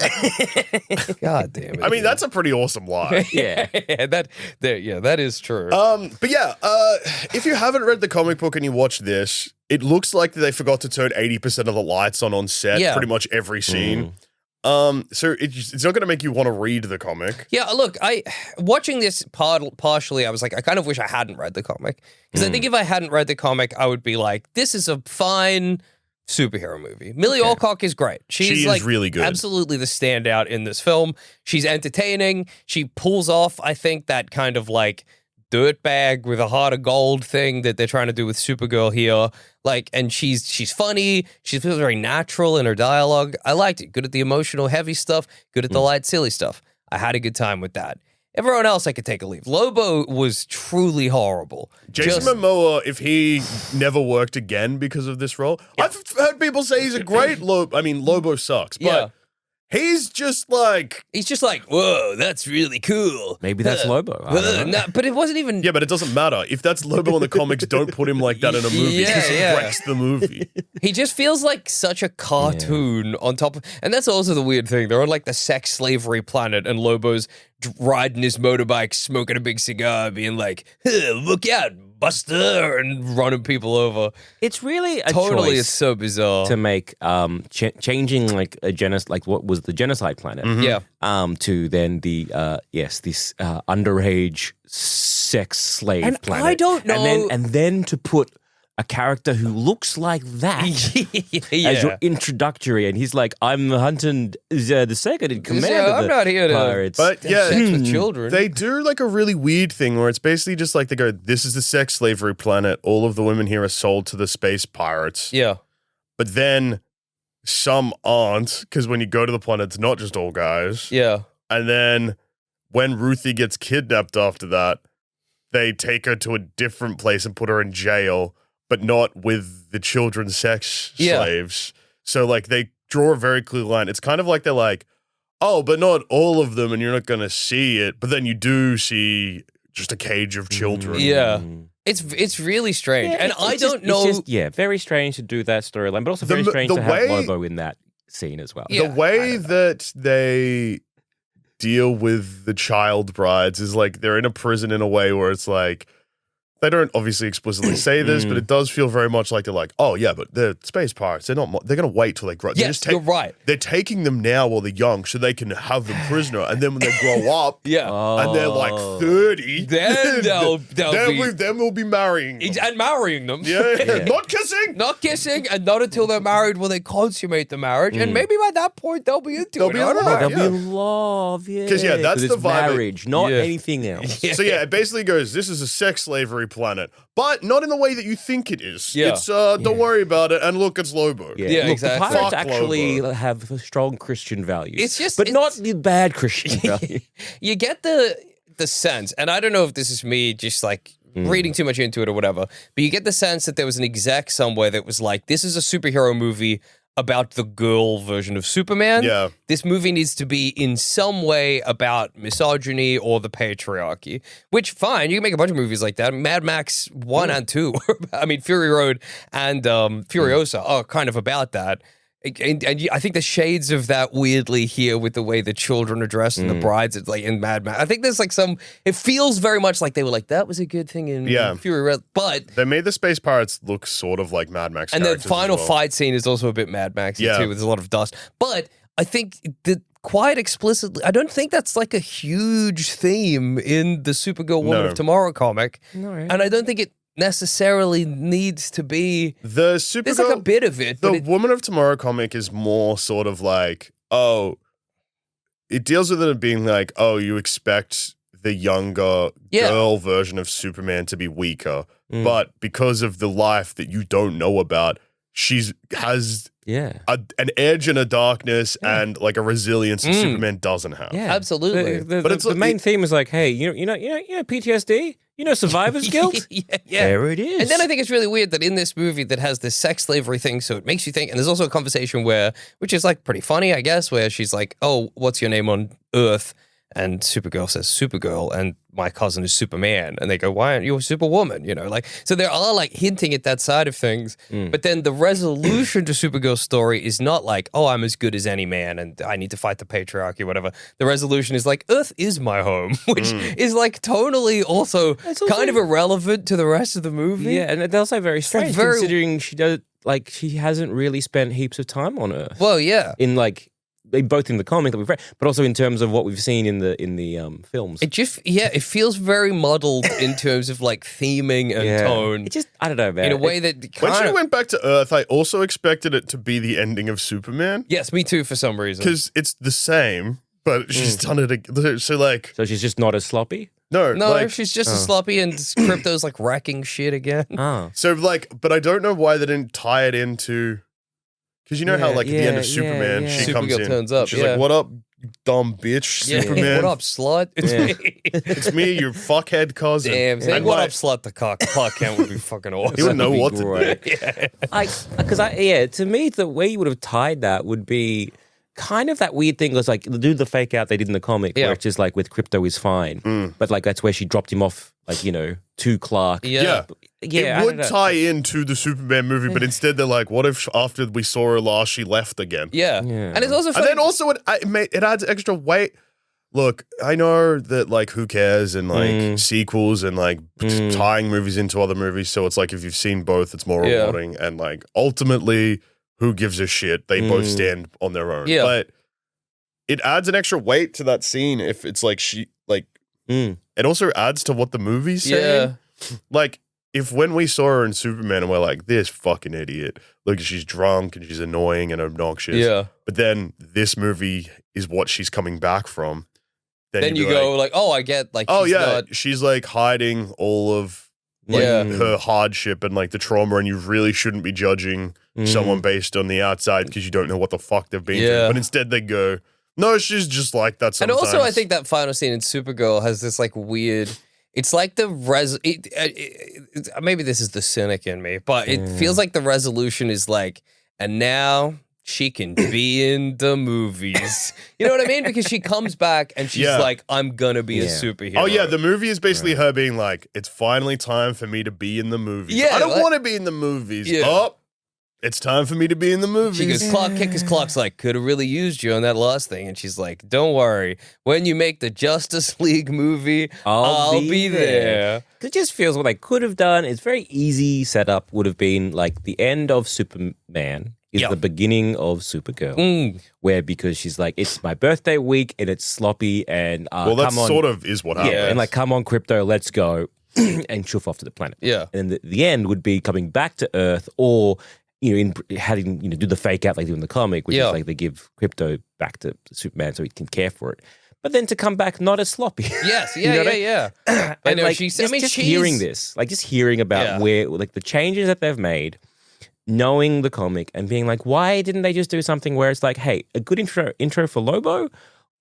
God damn it! I mean, that's a pretty awesome lie. That is true. But yeah, if you haven't read the comic book and you watch this, it looks like they forgot to turn 80% of the lights on set. Pretty much every scene. So it's not going to make you want to read the comic. Yeah, look, watching this partially, I was like, I kind of wish I hadn't read the comic. Because I think if I hadn't read the comic, I would be like, this is a fine superhero movie. Millie Alcock is great. She is like really good. Absolutely the standout in this film. She's entertaining. She pulls off, I think, that kind of like dirtbag with a heart of gold thing that they're trying to do with Supergirl here. Like, and she's funny. She feels very natural in her dialogue. I liked it. Good at the emotional, heavy stuff. Good at the light, silly stuff. I had a good time with that. Everyone else I could take a leave. Lobo was truly horrible. Jason Momoa, if he never worked again because of this role, I've heard people say he's a great Lobo. I mean, Lobo sucks, but he's just like... whoa, that's really cool. Maybe that's Lobo. No, but it wasn't even... Yeah, but it doesn't matter. If that's Lobo in the comics, don't put him like that in a movie because it wrecks the movie. He just feels like such a cartoon on top of... And that's also the weird thing. They're on like the sex slavery planet and Lobo's riding his motorbike, smoking a big cigar, being like, look out, Buster, and running people over. It's really a totally choice it's so bizarre to make changing like like what was the genocide planet to then the this underage sex slave planet. I don't know and then to put a character who looks like that as your introductory, and he's like, I'm hunting the second in command of the I'm not here to pirates. But yeah, sex with children. They do like a really weird thing where it's basically just like they go, this is the sex slavery planet. All of the women here are sold to the space pirates. Yeah. But then some aren't, because when you go to the planet, it's not just all guys. Yeah. And then when Ruthie gets kidnapped after that, they take her to a different place and put her in jail, but not with the children's sex slaves. So, like, they draw a very clear line. It's kind of like they're like, oh, but not all of them, and you're not going to see it. But then you do see just a cage of children. Yeah. It's really strange. And I don't know. It's just, very strange to do that storyline, but also very strange to have Lobo in that scene as well. The way that they deal with the child brides is like they're in a prison in a way where it's like, they don't obviously explicitly say this, but it does feel very much like they're like, oh yeah, but they're space pirates. They're not. They're going to wait till they grow. Yes, you're right. They're taking them now while they're young, so they can have them prisoner, and then when they grow up, and they're like 30, then we'll be marrying them. And marrying them. Yeah. Not kissing, and not until they're married will they consummate the marriage, and maybe by that point they'll be into it. They'll be in love, because that's the vibe. Marriage, not anything else. So it basically goes, this is a sex slavery planet, but not in the way that you think it is. It's don't worry about it, and look, it's Lobo. Look, exactly. The pirates Fuck actually Lobo. have strong Christian values. It's just, but not the bad Christian values. You get the sense, and I don't know if this is me just like reading too much into it or whatever, but you get the sense that there was an exec somewhere that was like, this is a superhero movie about the girl version of Superman. Yeah. This movie needs to be in some way about misogyny or the patriarchy, which fine, you can make a bunch of movies like that. Mad Max 1 and 2, I mean, Fury Road and Furiosa are kind of about that. And I think the shades of that weirdly here with the way the children are dressed and the brides, it's like in Mad Max. I think there's like it feels very much like they were like, that was a good thing in Fury Road, but they made the space pirates look sort of like Mad Max. And the final fight scene is also a bit Mad Max too, with a lot of dust. But I think that quite explicitly, I don't think that's like a huge theme in the Supergirl Woman of Tomorrow comic. No, right. And I don't think it necessarily needs to be. The Supergirl, there's like a bit of it. The Woman of Tomorrow comic is more sort of like, it deals with it being like, you expect the younger girl version of Superman to be weaker, but because of the life that you don't know about, has an edge and a darkness and like a resilience that Superman doesn't have. Yeah, absolutely. But the main theme is like, hey, you know PTSD, survivor's guilt. There it is. And then I think it's really weird that in this movie that has this sex slavery thing, so it makes you think. And there's also a conversation which is like pretty funny, I guess, where she's like, "Oh, what's your name on Earth?" And Supergirl says Supergirl, and my cousin is Superman. And they go, why aren't you a Superwoman? So there are like hinting at that side of things. But then the resolution to Supergirl's story is not like, oh, I'm as good as any man and I need to fight the patriarchy, whatever. The resolution is like, Earth is my home, which is like totally also kind of irrelevant to the rest of the movie. Yeah, and it's also very strange considering she hasn't really spent heaps of time on Earth. Well, yeah. In like both in the comic that we've read, but also in terms of what we've seen in the films. It feels very muddled in terms of like theming and tone. It just, I don't know, man. In a way that when she went back to Earth, I also expected it to be the ending of Superman. Yes, me too. For some reason, because it's the same, but she's done it again. So she's just not as sloppy. No, she's just as sloppy, and Crypto's like wrecking shit again. So but I don't know why they didn't tie it into. Because you know how, like, at the end of Superman, she comes in. Turns up, she's like, what up, you dumb bitch, Superman? What up, slut? It's me. It's me, your fuckhead cousin. Damn, saying what up, slut, the Clark Kent would be fucking awesome. He wouldn't know what to do. Because to me, the way you would have tied that would be kind of that weird thing was like, do the fake out they did in the comic, where it's just like, with Crypto is fine. But, like, that's where she dropped him off, like, to Clark. Yeah. It would tie into the Superman movie, but instead they're like, what if after we saw her last, she left again? Yeah. And it's also funny. And then also it adds extra weight. Look, I know that, like, who cares and, like, sequels and, like, tying movies into other movies. So it's like, if you've seen both, it's more rewarding. And, like, ultimately, who gives a shit? They both stand on their own. Yeah. But it adds an extra weight to that scene if it's like it also adds to what the movie's saying. Like, if when we saw her in Superman and we're like, this fucking idiot, look, she's drunk and she's annoying and obnoxious. Yeah. But then this movie is what she's coming back from. Then you go like, oh, I get, like, she's like hiding all of her hardship and, like, the trauma, and you really shouldn't be judging someone based on the outside because you don't know what the fuck they've been through. But instead they go, no, she's just like that sometimes. And also, I think that final scene in Supergirl has this, like, weird. It's like the maybe this is the cynic in me, but it feels like the resolution is like, and now she can be in the movies. You know what I mean? Because she comes back and she's like, I'm gonna be a superhero. Oh yeah, the movie is basically her being like, it's finally time for me to be in the movies. Yeah, I don't want to be in the movies. Yeah. Oh, it's time for me to be in the movies. She goes, Clark's like, could have really used you on that last thing. And she's like, don't worry. When you make the Justice League movie, I'll be there. It just feels what they could have done. It's very easy setup would have been like the end of Superman is the beginning of Supergirl. Where because she's like, it's my birthday week and it's sloppy and that sort of is what happened. Yeah, and like, come on, Crypto, let's go. And chuff off to the planet. Yeah. And the end would be coming back to Earth or in having do the fake out like they do in the comic, which is like they give Crypto back to Superman so he can care for it. But then to come back not as sloppy. Yes, yeah. I know. Like, she's hearing this, like just hearing about where like the changes that they've made, knowing the comic and being like, why didn't they just do something where it's like, hey, a good intro for Lobo?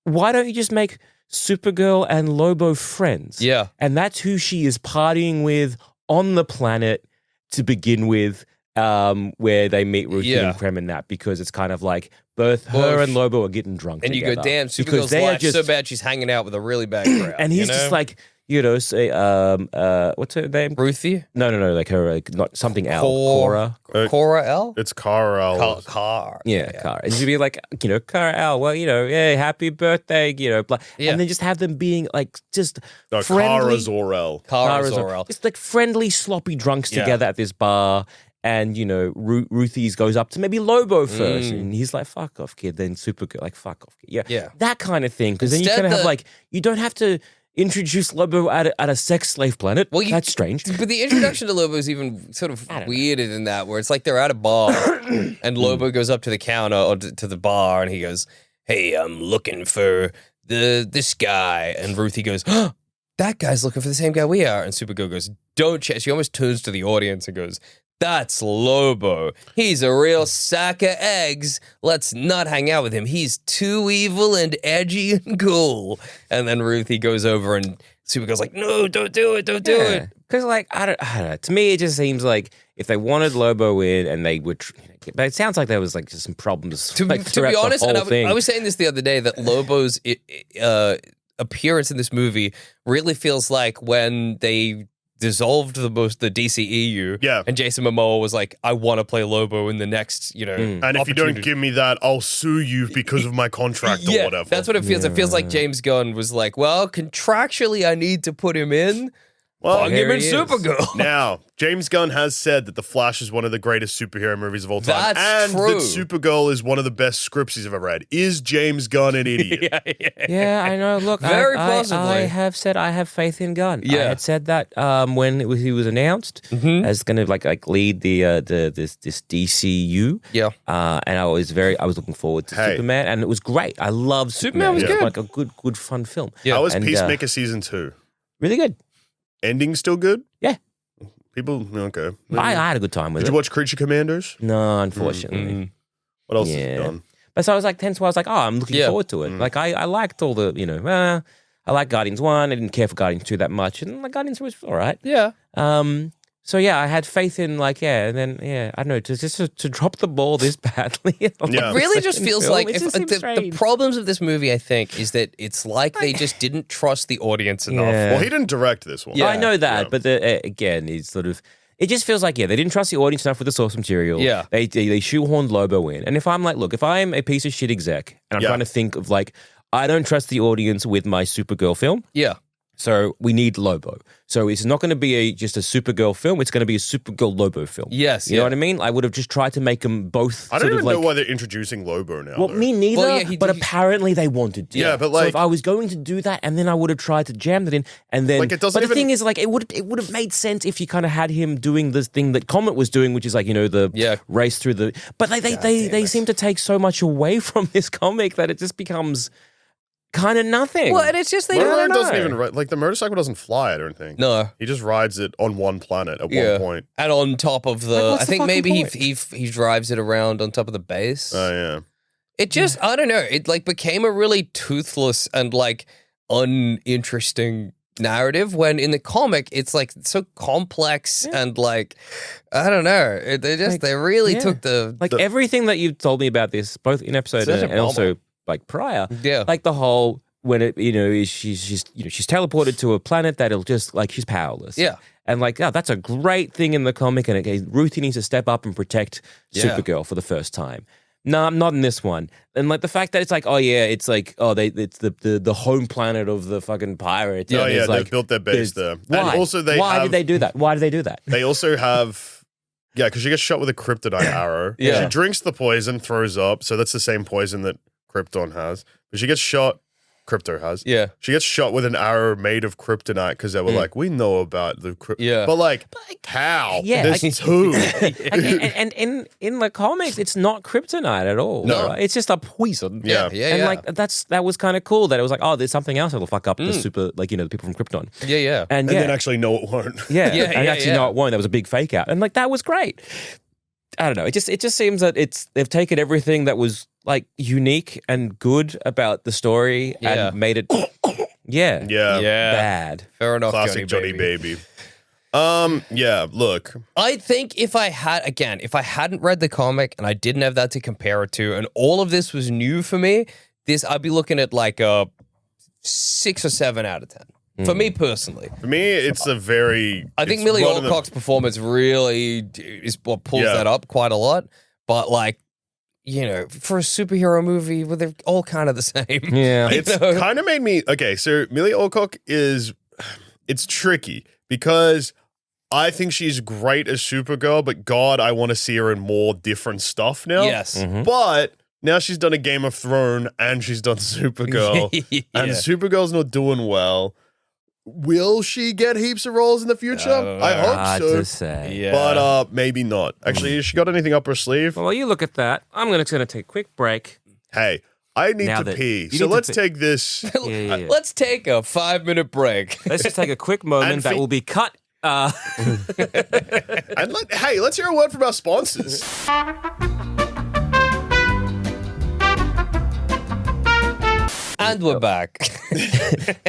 Why don't you just make Supergirl and Lobo friends? Yeah. And that's who she is partying with on the planet to begin with. Where they meet Ruthie and Krem and that, because it's kind of like both her and Lobo are getting drunk and together. You go, damn, Supergirl's life's so bad she's hanging out with a really bad crowd. And he's just like, say, what's her name? Ruthie? No, like her, like, not something L. Cora. Cora L? It's Kara L. Car. Yeah, Kara. And she'd be like, Kara L, well, happy birthday, blah. And then just have them being like, just friendly. Kara Zor-El. Kara Zor-El. Just like friendly, sloppy drunks together at this bar. And, Ruthie's goes up to maybe Lobo first. And he's like, fuck off, kid. Then Supergirl, like, fuck off, kid. Yeah. That kind of thing. Because then you kind of have, like, you don't have to introduce Lobo at a sex slave planet. Well, that's strange. But the introduction to Lobo is even sort of weirded in that, where it's like they're at a bar and Lobo goes up to the counter or to the bar and he goes, hey, I'm looking for this guy. And Ruthie goes, oh, that guy's looking for the same guy we are. And Supergirl goes, don't chase. She almost turns to the audience and goes, that's Lobo. He's a real sack of eggs. Let's not hang out with him. He's too evil and edgy and cool. And then Ruthie goes over and Supergirl's like, no, don't do it. Don't do it. Because, like, I don't know. To me, it just seems like if they wanted Lobo in and they would, but it sounds like there was like just some problems. To be honest, and I was saying this the other day, that Lobo's appearance in this movie really feels like when they dissolved the DCEU. Yeah. And Jason Momoa was like, I want to play Lobo in the next, And if you don't give me that, I'll sue you because of my contract or whatever. That's what it feels. It feels like James Gunn was like, well, contractually I need to put him in. Well, Bung him in he is. Supergirl. now, James Gunn has said that The Flash is one of the greatest superhero movies of all time. That's and true. that Supergirl is one of the best scripts he's ever read. Is James Gunn an idiot? Yeah, I know. Look, Very possibly. I have said I have faith in Gunn. I Yeah. had said that when he was announced as going to like lead this DCU. Yeah. And I was looking forward to Superman, and it was great. I loved Superman was It was good. like a good fun film. How was And, Peacemaker season 2? Really good. Ending still good? Yeah, People, okay. I had a good time with Did it. you watch Creature Commandos? No, unfortunately. What else have you done? But so I was like, hence why I was like, oh, I'm looking forward to it. Like I liked all the, I liked Guardians 1. I didn't care for Guardians 2 that much. And like Guardians was all right. Yeah. So yeah, I had faith in I don't know, to drop the ball this badly. Yeah. It really just feels film, like it just seems the strange. problems of this movie, I think, is that it's like they just didn't trust the audience enough. Yeah. Well, he didn't direct this one. Yeah. I know that, but again, it's sort of. It just feels like they didn't trust the audience enough with the source material. Yeah. They shoehorned Lobo in, and if I'm like, look, if I'm a piece of shit exec and I'm trying to think of like, I don't trust the audience with my Supergirl film. Yeah. So we need Lobo. So it's not going to be just a Supergirl film. It's going to be a Supergirl Lobo film. Yes, You know what I mean? I would have just tried to make them both I don't sort even of like... know why they're introducing Lobo now. Well, though. me neither, Well, yeah, but apparently they wanted to. Yeah, but so like- if I was going to do that, and then I would have tried to jam that in, and then... Like, it doesn't but the even- thing is, like, it would have made sense if you kind of had him doing this thing that Comet was doing, which is like, the race through the... But they seem to take so much away from this comic that it just becomes... kind of nothing. Well, and it's just they Motorcycle don't doesn't know. even ride, like the motorcycle doesn't fly. I don't think. No. He just rides it on one planet at Yeah. one point. And on top of the, Like, what's I the think fucking maybe point? he drives it around on top of the base. Oh yeah. It just, I don't know. It like became a really toothless and like uninteresting narrative when in the comic it's like so complex and like I don't know. They really took the everything that you've told me about this, both in episode Such a and also like prior. Yeah. Like the whole when it she's teleported to a planet that'll just like she's powerless. Yeah. And like, that's a great thing in the comic, and Ruthie needs to step up and protect Supergirl for the first time. No, I'm not in this one. And like the fact that it's like, it's the home planet of the fucking pirates. Oh and yeah, it's like, they've built their base there. Why? And also Why did they do that? Why did they do that? They also have because she gets shot with a kryptonite arrow. Yeah. She drinks the poison, throws up, so that's the same poison that Krypton has. But she gets shot. Crypto has. Yeah. She gets shot with an arrow made of kryptonite because they were like, we know about the kryptonite. Yeah. But like, how? Yeah, There's like- two. and in the comics, it's not kryptonite at all. No. Right? It's just a poison. Yeah. And like that was kind of cool. That it was like, there's something else that'll fuck up the super, like the people from Krypton. Yeah. And And then actually, no, it won't. yeah, Yeah, and yeah, actually, yeah. no, it won't. That was a big fake out, and like that was great. I don't know. It just seems that they've taken everything that was like unique and good about the story Yeah. and made it, Yeah. bad. Fair enough, Classic Johnny Baby. Yeah, look. I think if I hadn't read the comic and I didn't have that to compare it to, and all of this was new for me, I'd be looking at like a 6 or 7 out of 10. For me personally. For me, it's a very. I think it's Millie one of the- Alcock's performance really is what pulls Yeah. that up quite a lot. But like, for a superhero movie, well, they're all kind of the same. Yeah. It's kind of made me okay. So Millie Alcock it's tricky because I think she's great as Supergirl, but God, I want to see her in more different stuff now. Yes. But now she's done a Game of Thrones and she's done Supergirl, and Supergirl's not doing well. Will she get heaps of roles in the future? I hope Hard so. to say. Yeah. But maybe not. Actually, has she got anything up her sleeve? Well, while you look at that, I'm gonna take a quick break. Hey, I need Now to that- pee. you So need to let's pee. take this. Yeah. Let's take a 5-minute break. Let's just take a quick moment And that will be cut. And let's hear a word from our sponsors. And we're back.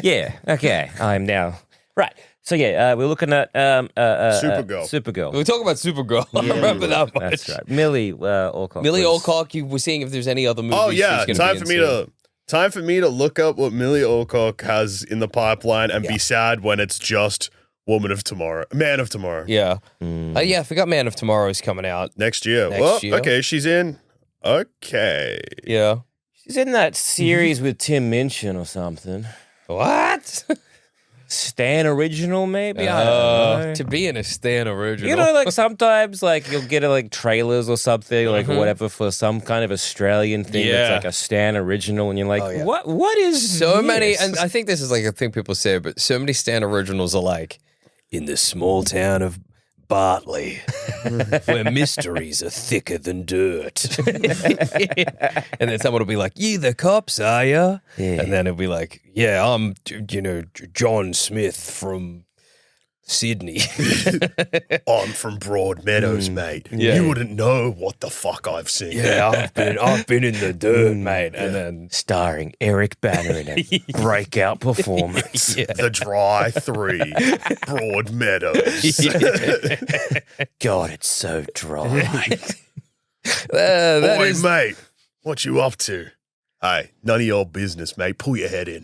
Yeah. Okay. I'm now right. So we're looking at Supergirl. Supergirl. We're talking about Supergirl. I remember that much. That's right. Millie Alcock. Millie was- Alcock, you were seeing if there's any other movies. Oh yeah, she's gonna time be in for me to look up what Millie Alcock has in the pipeline and be sad when it's just Man of Tomorrow. Yeah. I forgot Man of Tomorrow is coming out. Next year. Next year. Okay, she's in. Okay. Yeah. She's in that series with Tim Minchin or something. What? Stan original, maybe. I don't know. To be in a Stan original. You know, like sometimes, like you'll get like trailers or something, like whatever for some kind of Australian thing. It's like a Stan original, and you're like, what is so this? many? And I think this is like a thing people say, but so many Stan originals are like in the small town of Bartley, where mysteries are thicker than dirt. And then someone will be like, "You the cops, are ya?" Yeah. And then it'll be like, "Yeah, I'm, John Smith from Sydney." I'm from Broadmeadows, mate. Yeah. You wouldn't know what the fuck I've seen. Yeah, I've been in the dirt, mate. And then Starring Eric Banner in a breakout performance. The Dry 3, Broadmeadows. God, it's so dry. that Oi, is mate, what you up to? Hey, none of your business, mate. Pull your head in.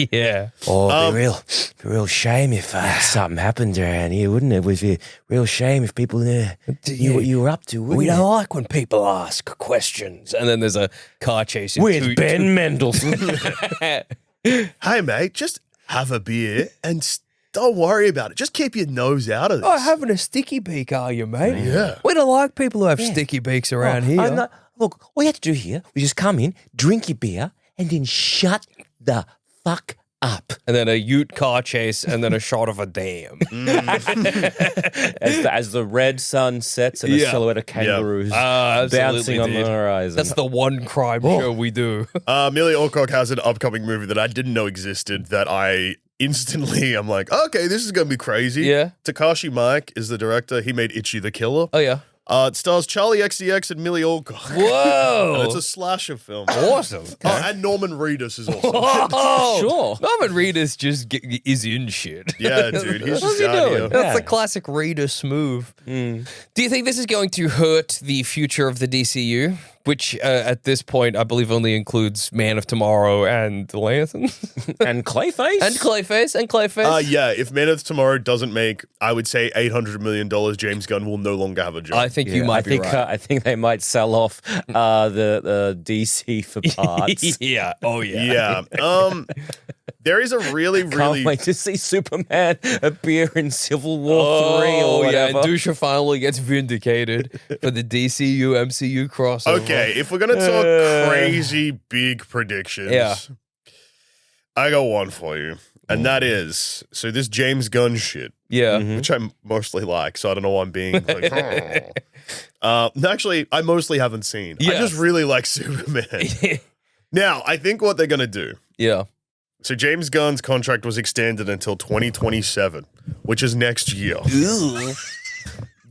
yeah. Oh, it'd be real shame if something happened around here, wouldn't it? It would be a real shame if people knew what you were up to, wouldn't We it? don't like when people ask questions. And then there's a car chase in With Ben Mendelsohn. Hey, mate, just have a beer and don't worry about it. Just keep your nose out of this. Oh, having a sticky beak, are you, mate? Yeah. We don't like people who have sticky beaks around here. Look, all you have to do here is just come in, drink your beer, and then shut the fuck up. And then a ute car chase, and then a shot of a dam. As the red sun sets and the silhouette of kangaroos bouncing on the horizon. That's the one crime show we do. Amelia Alcock has an upcoming movie that I didn't know existed that I instantly, I'm like, okay, this is going to be crazy. Yeah. Takashi Miike is the director. He made Itchy the Killer. Oh, yeah. It stars Charlie XCX and Millie Alcock. Whoa. And it's a slasher film. Awesome. Oh, and Norman Reedus is awesome. Oh, Sure. Norman Reedus just is in shit. Yeah, dude. He's just he out doing? here. That's the classic Reedus move. Do you think this is going to hurt the future of the DCU? Which at this point, I believe only includes Man of Tomorrow and the Lanterns. And Clayface. And Clayface. Yeah, if Man of Tomorrow doesn't make, I would say, $800 million, James Gunn will no longer have a job. I think you might be right. I think they might sell off the DC for parts. Yeah. Oh, yeah. Yeah. There is a really, Can't really... wait to see Superman appear in Civil War 3 or Oh, yeah. whatever. And Dusha finally gets vindicated for the DCU MCU crossover. Okay, if we're going to talk crazy big predictions, I got one for you. And that is, so this James Gunn shit, Yeah. which I mostly like, so I don't know why I'm being like, actually, I mostly haven't seen. I Yes. just really like Superman. Now, I think what they're going to do, Yeah. so James Gunn's contract was extended until 2027, which is next year.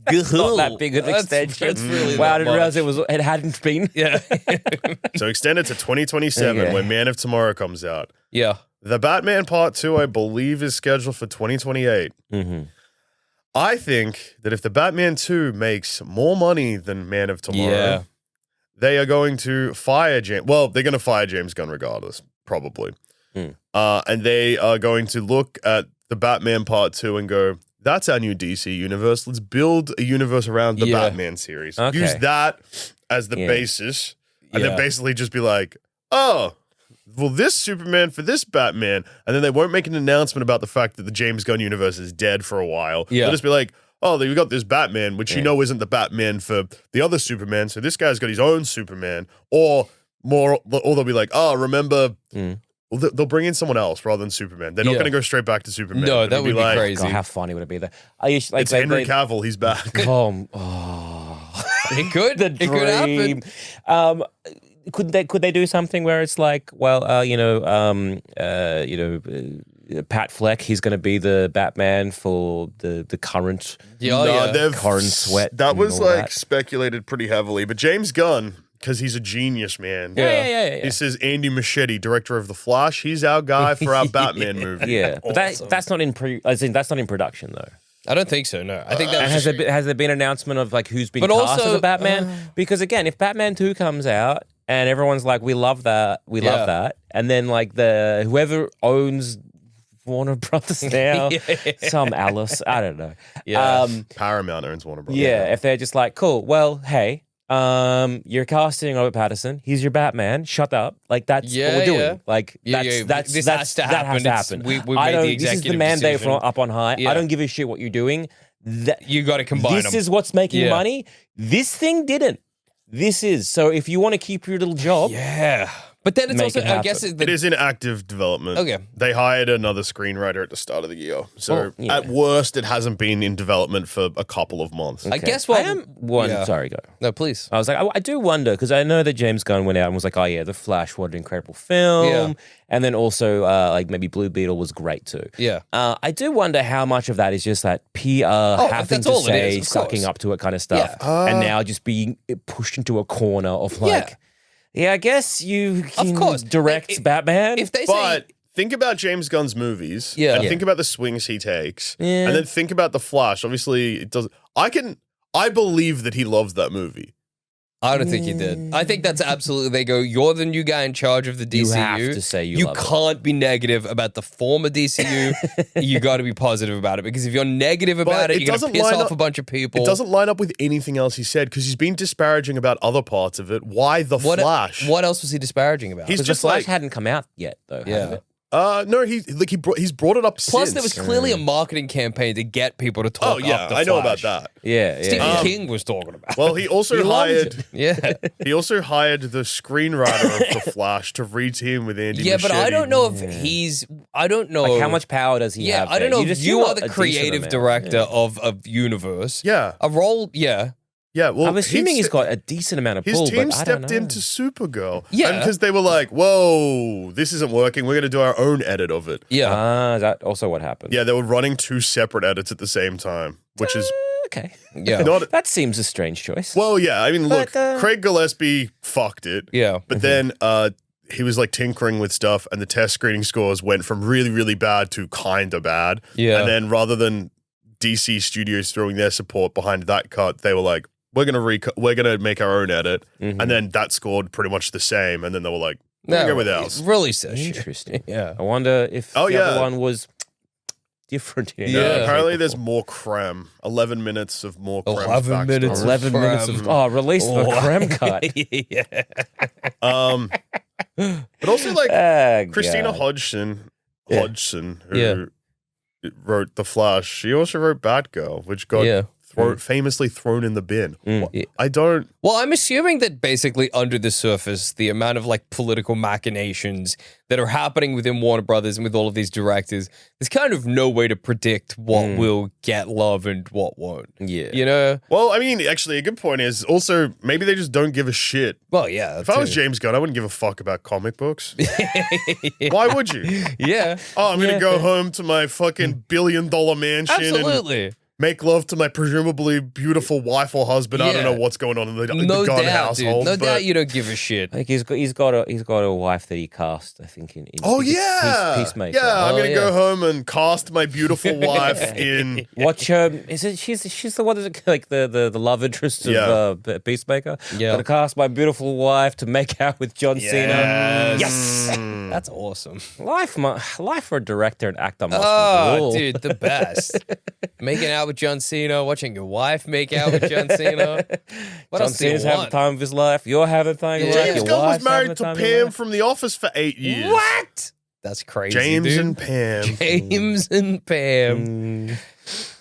Not that big an extension. That's really wow, I not didn't realize much. it hadn't been. Yeah. So extended to 2027 Okay. when Man of Tomorrow comes out. Yeah. The Batman Part 2, I believe, is scheduled for 2028. Mm-hmm. I think that if the Batman 2 makes more money than Man of Tomorrow, Yeah. they are going to fire James. Well, they're going to fire James Gunn regardless, probably. And they are going to look at the Batman Part 2 and go, that's our new DC universe. Let's build a universe around the Batman series. Okay. Use that as the basis, and Yeah. then basically just be like, oh, well, this Superman for this Batman. And then they won't make an announcement about the fact that the James Gunn universe is dead for a while. Yeah. They'll just be like, oh, we got this Batman, which you know isn't the Batman for the other Superman. So this guy's got his own Superman. Or they'll be like, oh, remember... Well, they'll bring in someone else rather than Superman. They're not going to go straight back to Superman. No, It'll that would be like, crazy. God, how funny would it be? I used like It's Henry Cavill. He's back. It could. The It could happen. dream. Could they do something where it's like, well, Pat Fleck, he's going to be the Batman for the current current sweat. That and was all like that. speculated pretty heavily. But James Gunn, because he's a genius, man. Yeah. He says Andy Muschietti, director of The Flash, he's our guy for our Batman movie. Yeah, but that's not in that's not in production though. I don't think so, no. I think that And was has there been an announcement of like who's been But cast also, as a Batman? Because again, if Batman 2 comes out and everyone's like, we love that, love that, and then like whoever owns Warner Brothers now, some Alice, I don't know. Yeah. Paramount owns Warner Brothers. Yeah, if they're just like, cool, well, hey, You're casting Robert Pattinson. He's your Batman. Shut up. Like that's what we're doing. Yeah. Like This has to that has to happen. happen. We I made don't. the This is the executive mandate decision. from up on high. Yeah. I don't give a shit what you're doing. You got to combine This them. is what's making Yeah. money. This thing didn't. This is so. If you want to keep your little job, Yeah. But then it's Make also, it I guess, It is in active development. Okay. They hired another screenwriter at the start of the year. So yeah. at worst, it hasn't been in development for a couple of months. I guess what I am one. Yeah. Sorry, go. No, please. I was like, I do wonder because I know that James Gunn went out and was like, oh yeah, The Flash, what an incredible film, Yeah. and then also like maybe Blue Beetle was great too. Yeah. I do wonder how much of that is just that PR having that's to all it say, is, of sucking course. up to it kind of stuff, Yeah. and now just being pushed into a corner of like, yeah, I guess you can course. direct If- Batman. If they But say, think about James Gunn's movies. Yeah. And Yeah. think about the swings he takes. Yeah. And then think about The Flash. Obviously, it does. I believe that he loves that movie. I don't think you did. I think that's absolutely, they go, you're the new guy in charge of the DCU. You have to say you love it. can't be negative about the former DCU. You got to be positive about it, because if you're negative about But it, it you're going to doesn't piss line off up- a bunch of people. It doesn't line up with anything else he said because he's been disparaging about other parts of it. Why The Flash? What else was he disparaging about? He's Because The just Flash like, hadn't come out yet, though. hadn't it? no, he's brought it up Plus, since. there was clearly a marketing campaign to get people to talk Oh yeah, up the I know about Flash. that. Yeah, Stephen King was talking about. Well, he also He loves hired. Yeah. He also hired the screenwriter of The Flash to reteam with Andy. Yeah, but I Muschietti. don't know if he's. I don't know. Like how much power does he Yeah, have? I don't there? know. just- You you're are a the decent creative amount. director Yeah. of a universe. Yeah, A role. Yeah. yeah. Well, I'm assuming he's st- got a decent amount of His pull. team but I don't stepped know. into Supergirl. Yeah. because they were like, "Whoa, this isn't working. We're going to do our own edit of it." Yeah. Ah, is that also what happened? Yeah, they were running two separate edits at the same time, which is Okay. yeah. not. That seems a strange choice. Well, yeah. I mean, look, But, Craig Gillespie fucked it. Yeah. But then he was like tinkering with stuff, and the test screening scores went from really, really bad to kind of bad. Yeah. And then rather than DC Studios throwing their support behind that cut, they were like, "We're gonna make our own edit," and then that scored pretty much the same. And then they were like, "We're gonna go with ours." Really says shit. Interesting. Yeah. I wonder if Oh, the yeah. other one was different. In Yeah. any shape Apparently, or there's form. more creme. 11 minutes of more creme. 11 backstory. minutes of 11 minutes of release the creme cut. Yeah. But also like Christina God. Hodgson, who Yeah. wrote The Flash. She also wrote Batgirl, which got Yeah. famously thrown in the bin. Mm. I don't. Well, I'm assuming that basically under the surface, the amount of like political machinations that are happening within Warner Brothers and with all of these directors, there's kind of no way to predict what will get love and what won't. Yeah. You know? Well, I mean, actually, a good point is also maybe they just don't give a shit. Well, yeah. If I was James Gunn, I wouldn't give a fuck about comic books. Why would you? Yeah. Oh, I'm gonna go home to my fucking $1 billion mansion and Absolutely. make love to my presumably beautiful wife or husband. I don't Yeah. know what's going on in the No Gunn doubt, household. dude. No but- doubt you don't give a shit. I think he's got a wife that he cast. I think in Oh Peace- yeah, Peacemaker. yeah. I'm Oh, gonna go yeah. home and cast my beautiful wife in. Watch is it she's the one that's like the love interest of Yeah. Peacemaker. Yeah. Gonna cast my beautiful wife to make out with John Cena. Yes. That's awesome. Life for a director and actor must Oh, rule. dude, the best. Making out with John Cena, watching your wife make out with John Cena. What John else do you Cena's having the want? time of his life. You're having the time of your life. James Your Gunn was wife's having married the to time of your Pam life. from The Office for 8 years. What? That's crazy, James dude. and Pam. James and Pam.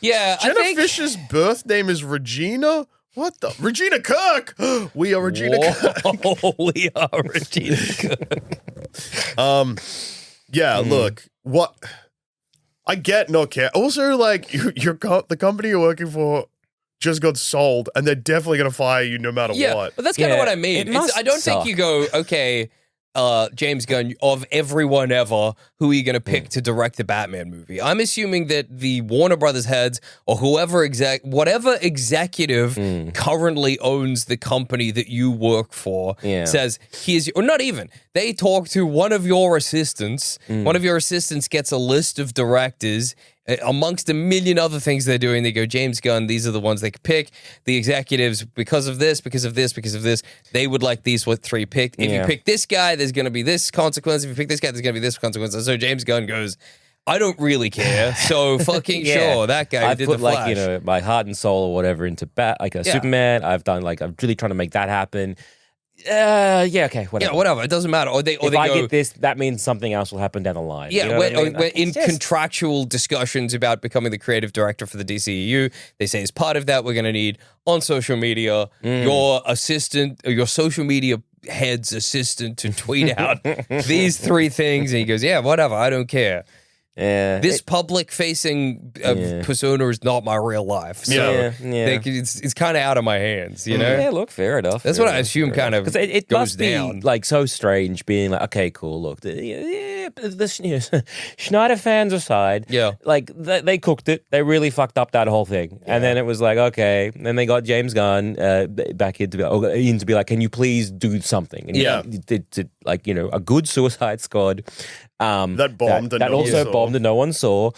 Yeah, I Jenna think. Fisher's birth name is Regina. What the? Regina Kirk. We are Regina Kirk. Whoa, we are Regina Good. Yeah, look, what I get not care. Also, like the company you're working for just got sold, and they're definitely gonna fire you no matter Yeah, what. but that's kind of Yeah, what I mean. it must I don't think suck. you go, okay, James Gunn, of everyone ever, who are you going to pick to direct the Batman movie? I'm assuming that the Warner Brothers heads or whatever executive currently owns the company that you work for says, here's, or not even, they talk to one of your assistants. One of your assistants gets a list of directors amongst a million other things they're doing. They go, James Gunn, these are the ones they could pick. The executives, because of this, they would like these 3 picked. If you pick this guy, there's going to be this consequence. If you pick this guy, there's going to be this consequence. And so James Gunn goes, I don't really care. So fucking sure, that guy I've did put the Flash. like, you know, my heart and soul or whatever into Superman. I've done like, I'm really trying to make that happen. Okay, whatever. Yeah, whatever. It doesn't matter. Or if I get this, that means something else will happen down the line. Yeah, you know we're in contractual discussions about becoming the creative director for the DCEU. They say as part of that, we're going to need on social media your assistant or your social media head's assistant to tweet out these 3 things. And he goes, yeah, whatever. I don't care. This public-facing persona is not my real life. So it's kind of out of my hands, you know? Yeah, look, fair enough. That's what I assume kind of because it goes must down. be like so strange being like, okay, cool, look, the Schneider fans aside, like they cooked it. They really fucked up that whole thing. And then it was like, okay, and then they got James Gunn back in to be like, can you please do something? And he did like, you know, a good Suicide Squad. That bombed. That also bombed and no one saw.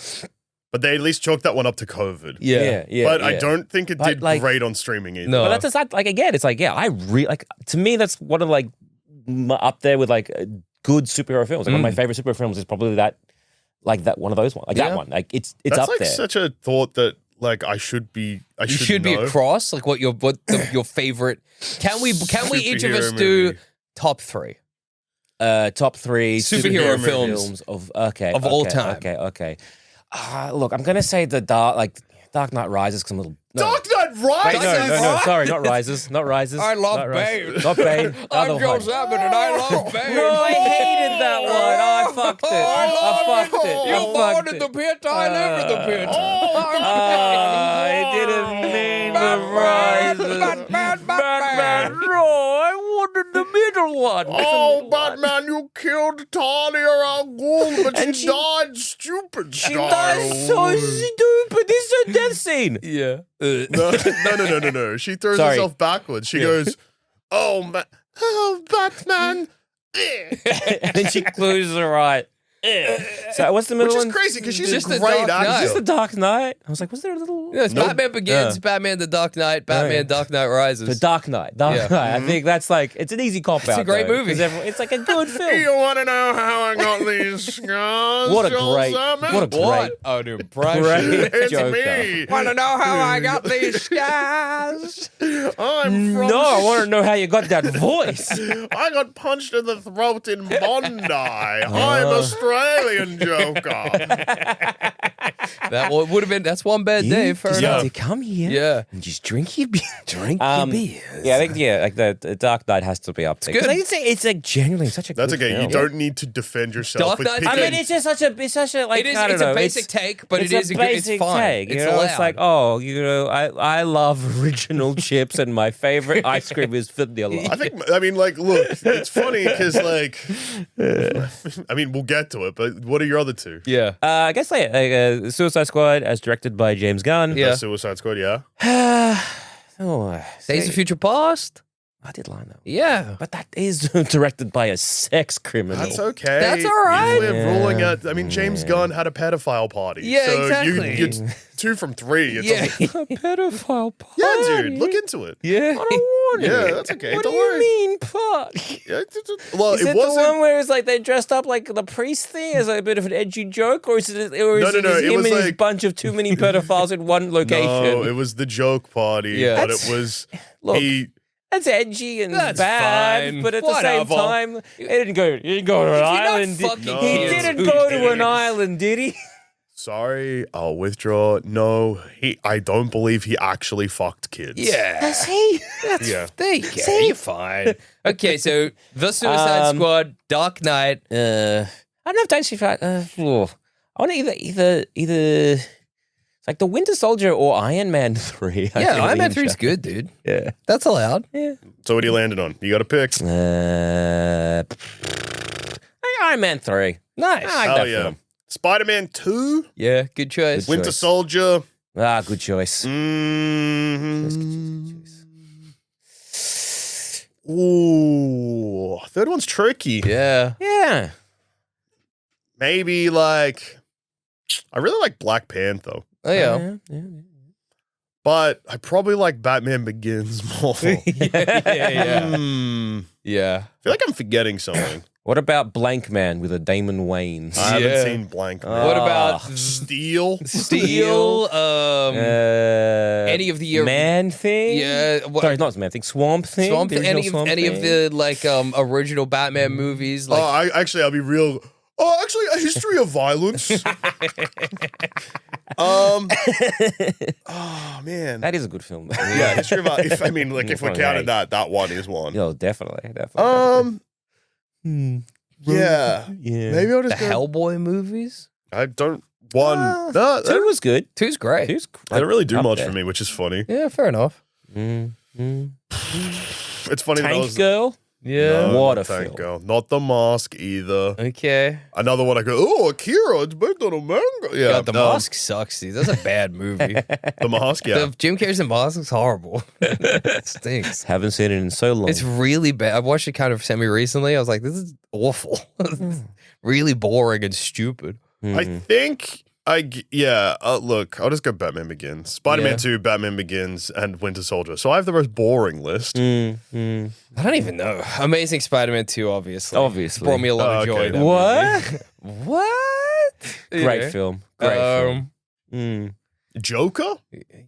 But they at least chalked that one up to COVID. Yeah. But I don't think it did great on streaming either. No. But that's just like, again, it's like, I really like, to me, that's one of like up there with like good superhero films. Like one of my favorite superhero films is probably that one of those ones. Like that one. Like it's that's up like there. Such a thought that like I should be. You should be across like what your favorite. Can we each of us do top 3? Top 3 superhero films of all time. Okay. Look, I'm gonna say the Dark Knight Rises because I'm a little. No. Dark Knight Rises. No. Sorry, not Rises. Not Rises. I love Bane. Not Bane. I'm Joe Sabin and I love Bane. No, I hated that one. I fucked it. I fucked it. You born in the pit. I live in the pit. I didn't mean the Rises. Batman. No, I wanted the middle one. Oh, Batman, you killed Talia al Ghul, but she died stupid She style. died so stupid. This is a death scene. Yeah. No. She throws herself backwards. She goes, oh, Batman. And then she closes her eye. So what's the middle one? Which is crazy because she's Just a the great Dark Knight. actor. Is this the Dark Knight? I was like, was there a little... Yeah, it's Batman Begins, Batman the Dark Knight, Batman Dark Knight Rises. The Dark Knight. Knight. I think that's like, it's an easy cop out. It's a great movie. It's like a good film. You want to know how I got these scars? What a great... Oh, dude, Brian. It's Joker. me. Want to know how I got these scars? I'm from... No, I want to know how you got that voice. I got punched in the throat in Bondi. I'm Australian Joker. That would have been. That's one bad day for to come here and just drink your beer. Yeah, I think like the Dark Knight has to be up there. It's good. It's like genuinely such a That's good okay. film. You don't need to defend yourself. Dark Knight- I mean, it's just such a like. It is. I don't It's know, a basic take, but it's it is a a good. basic It's fine. take. It's You know, allowed. it's like, oh, you know, I love original chips, and my favorite ice cream is vanilla. I mean, like, look, it's funny because, like, I mean, we'll get to it, but what are your other 2? Yeah. I guess like Suicide Squad, as directed by James Gunn. Yeah. Suicide Squad, yeah. Days of Future Past. I did line that. Yeah. But that is directed by a sex criminal. That's okay. That's all right. We're ruling out. I mean, James Gunn had a pedophile party. Yeah, so exactly. You're 2 from 3. It's Yeah. A pedophile party. yeah, dude, look into it. Yeah. I don't want it. Yeah, that's okay. What Don't do worry. you mean party? Yeah, well, Is it the one where it's like they dressed up like the priest thing as like a bit of an edgy joke, or is it No, him it and was his like- bunch of too many pedophiles in one location? No, it was the joke party, Yeah. but That's- it was Look, he. That's edgy and That's bad, fine. but at the same Whatever. time, he didn't go to an island. fucking No. He kids, didn't who go to an cares? island, did he? Sorry, I'll withdraw. No, I don't believe he actually fucked kids. Yeah. Does he? Yeah. There you go. You're fine. Okay, so The Suicide Squad, Dark Knight. I don't know if Days of I want to either. It's like the Winter Soldier or Iron Man 3. Yeah, Iron Man 3 is good, dude. Yeah. That's allowed. Yeah. So what are you landing on? You got to pick. Iron Man 3. Nice. I like Oh that yeah. film. Spider-Man 2, Yeah, good choice. Good Winter choice. Soldier. Good choice. Ooh, third one's tricky. Yeah. Yeah. Maybe like I really like Black Panther, Oh, yeah. but I probably like Batman Begins more. Yeah. Hmm. Yeah. I feel like I'm forgetting something. What about Blank Man with a Damon Wayans? I haven't seen Blank Man. What about Steel? Any of the Man Thing? Yeah. Sorry, not Man Thing. Swamp Thing? Swamp Thing? Any Thing? of the like original Batman movies? Like, I'll be real. Oh, actually, A History of Violence. Oh man, That is a good film. yeah, History of Violence. If we counted that one is one. Yo, definitely. Yeah. Maybe I'll the just go. Hellboy movies? I don't. One. Two was good. Two's great. They don't really do much for me, which is funny. Yeah, fair enough. It's funny that I Tank was. Girl? Yeah. No, What not a Tank film. Girl. Not The Mask either. Okay. Another one I go, oh, Akira, it's based on a manga. Yeah, God, the Mask sucks, dude. That's a bad movie. The Mask, yeah. The Jim Carrey's The Mask is horrible. It stinks. Haven't seen it in so long. It's really bad. I watched it kind of semi-recently. I was like, this is awful. Really boring and stupid. I think look, I'll just go Batman Begins. Spider-Man 2, Batman Begins, and Winter Soldier. So I have the most boring list. I don't even know. Amazing Spider-Man 2, obviously. Brought me a lot of joy. Okay. That What? movie. What? Great Yeah. film. Great film. Joker?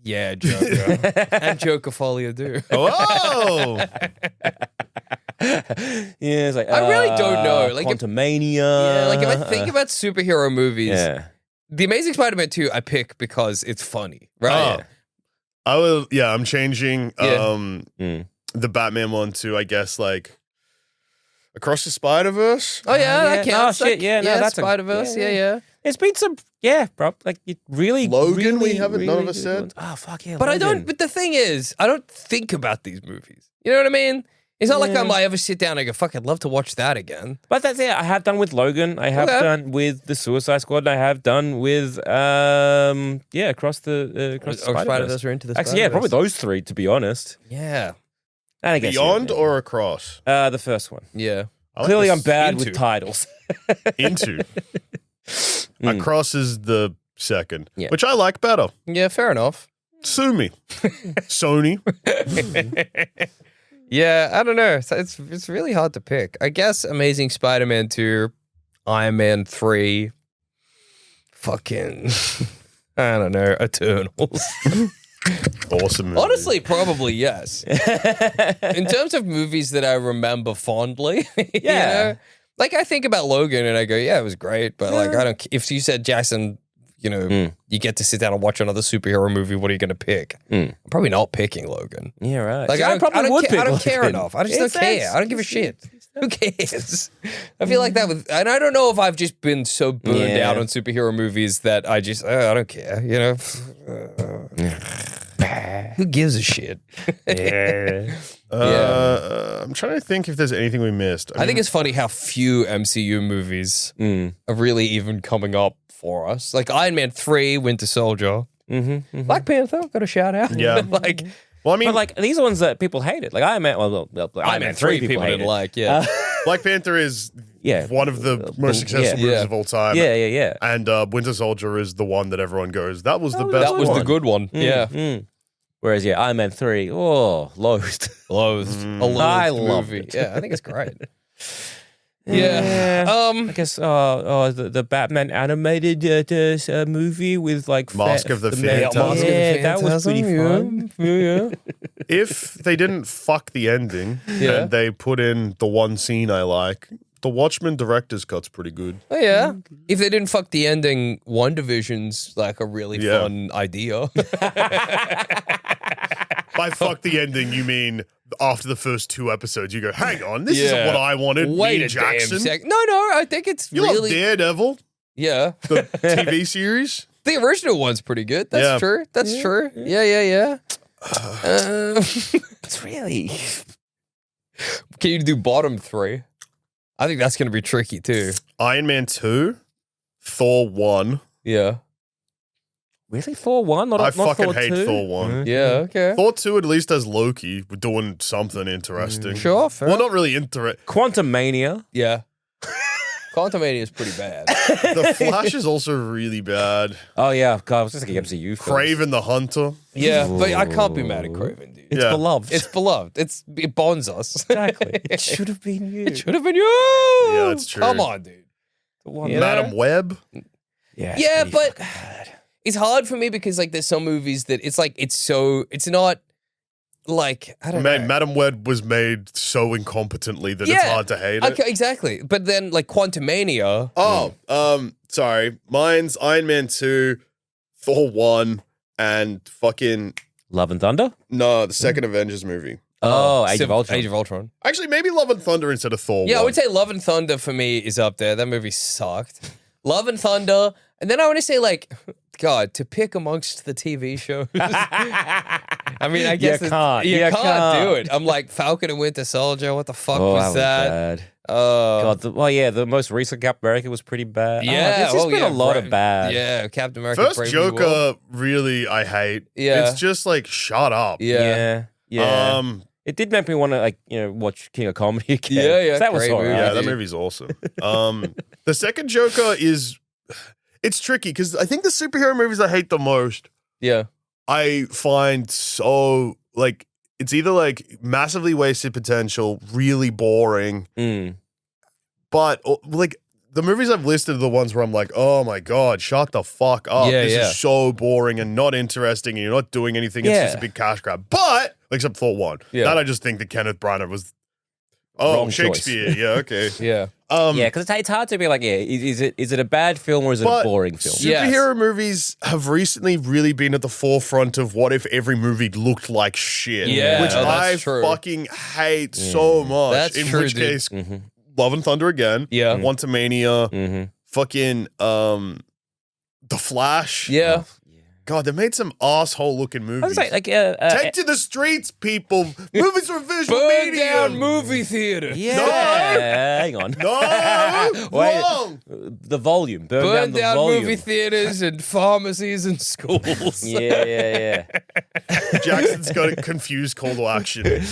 Yeah, Joker. And Joker Folia do. Oh! Yeah, it's like I really don't know. Like, Quantumania. Yeah, like if I think about superhero movies, yeah. The Amazing Spider-Man 2 I pick because it's funny, right? I'm changing the Batman one to, I guess, like Across the Spider-Verse. Oh yeah, that counts. Oh, shit, yeah, no, that's a- Spider-Verse. Yeah. It's been some, bro. Like, it really. Logan, really, we haven't, none of us good said. ones. Oh, fuck yeah. But I Logan. don't. But the thing is, I don't think about these movies. You know what I mean? It's not like I ever sit down and go, "Fuck, I'd love to watch that again." But that's it. I have done with Logan. I have done with the Suicide Squad. I have done with across the Spider-Verse. Or Into the Actually, yeah, probably those three, to be honest. Yeah. And I guess Beyond or Across? the first one. Yeah. Clearly, I'm bad Into. with titles. Into. Across is the second, Yeah. which I like better. Yeah. Fair enough. Sue me. Sony. Yeah, I don't know. It's really hard to pick. I guess Amazing Spider-Man 2, Iron Man 3, fucking, I don't know, Eternals. Awesome movie. Honestly, probably yes. In terms of movies that I remember fondly, you know? Like I think about Logan and I go, yeah, it was great, but like I don't. If you said Jackson, you get to sit down and watch another superhero movie, what are you going to pick? I'm probably not picking Logan. Yeah, right. Like See, I probably would pick I don't care Logan. enough. I just don't care. I don't give a shit. Who cares? I feel like that and I don't know if I've just been so burned out on superhero movies that I just I don't care. You know, who gives a shit? I'm trying to think if there's anything we missed. I think it's funny how few MCU movies are really even coming up for us. Like Iron Man 3, Winter Soldier, Black Panther, got a shout out. Yeah. Like. Well, I mean, But like these are ones that people hated. Like Iron Man. Iron Man 3 people didn't hated. like. Yeah. Black Panther is one of the most successful movies of all time. Yeah. And Winter Soldier is the one that everyone goes, that was the best That was one. the good one. Yeah. Whereas Iron Man 3, loathed. Loathed. A loathed I loved movie. it. Yeah, I think it's great. Yeah. I guess the Batman animated movie with like Mask of the Phantasm. Mask of the that was pretty fun. Yeah. If they didn't fuck the ending Yeah. and they put in the one scene I like, the Watchmen director's cut's pretty good. Oh yeah. If they didn't fuck the ending, WandaVision's like a really fun idea. By fuck the ending, you mean after the first 2 episodes, you go, hang on, this isn't what I wanted. Wait me, a Jackson. damn sec. No, I think it's You really love Daredevil, yeah. the TV series? The original one's pretty good. That's true. That's true. Yeah. It's really. Can you do bottom 3? I think that's going to be tricky too. Iron Man 2, Thor 1. Yeah. Really? Thor 1? Not I not fucking Thor hate 2? Thor 1. Yeah. Okay. Thor 2 at least has Loki doing something interesting. Sure. Fair. Well, not really interesting. Quantumania. Yeah. Quantumania is pretty bad. The Flash is also really bad. Oh yeah, God, I was just thinking MCU films. Craven the Hunter. Yeah, but I can't be mad at Craven, dude. It's beloved. It's beloved. It bonds us. Exactly. It should have been you. It should have been you. Yeah, that's true. Come on, dude. Madam Web. Yeah, but it's hard for me because like there's some movies that it's not like I don't know. Madam Web was made so incompetently that it's hard to hate it. Okay, exactly. But then like Quantumania. Sorry. Mine's Iron Man 2, Thor 1, and fucking Love and Thunder? No, the second Avengers movie. Oh, Age of Ultron. Age of Ultron. Actually, maybe Love and Thunder instead of Thor 1. I would say Love and Thunder for me is up there. That movie sucked. Love and Thunder. And then I want to say, like, God, to pick amongst the TV shows. I mean, I guess you can't do it. I'm like, Falcon and Winter Soldier. What the fuck was that? Bad. God, the most recent Captain America was pretty bad. Yeah, there's been a lot of bad. Yeah, Captain America. First Brave Joker, New World. really, I hate. Yeah. It's just like, shut up. Yeah. It did make me want to, like, watch King of Comedy again. Yeah. That was great all movie. right. Yeah, that movie's awesome. The second Joker is... It's tricky because I think the superhero movies I hate the most, I find so, like, it's either, like, massively wasted potential, really boring, but, like, the movies I've listed are the ones where I'm like, oh, my God, shut the fuck up. This is so boring and not interesting and you're not doing anything. It's just a big cash grab. But, except Thor 1. That I just think that Kenneth Branagh was... Oh, Wrong Shakespeare. choice. Yeah, okay. Yeah. Because it's hard to be like, is it a bad film or is it a boring film? Superhero movies have recently really been at the forefront of what if every movie looked like shit. Yeah, which I true. fucking hate so much. That's in true, which dude. case, Love and Thunder again. Yeah. Quantumania. Fucking The Flash. Yeah. God, they made some asshole looking movies. I was like Take to the streets, people. Movies are visual Burn medium. down movie theater. hang on. No, Wait. wrong. The volume. Burn Burn down the down volume. movie theaters and pharmacies and schools. Yeah. Jackson's got a confused call to action. And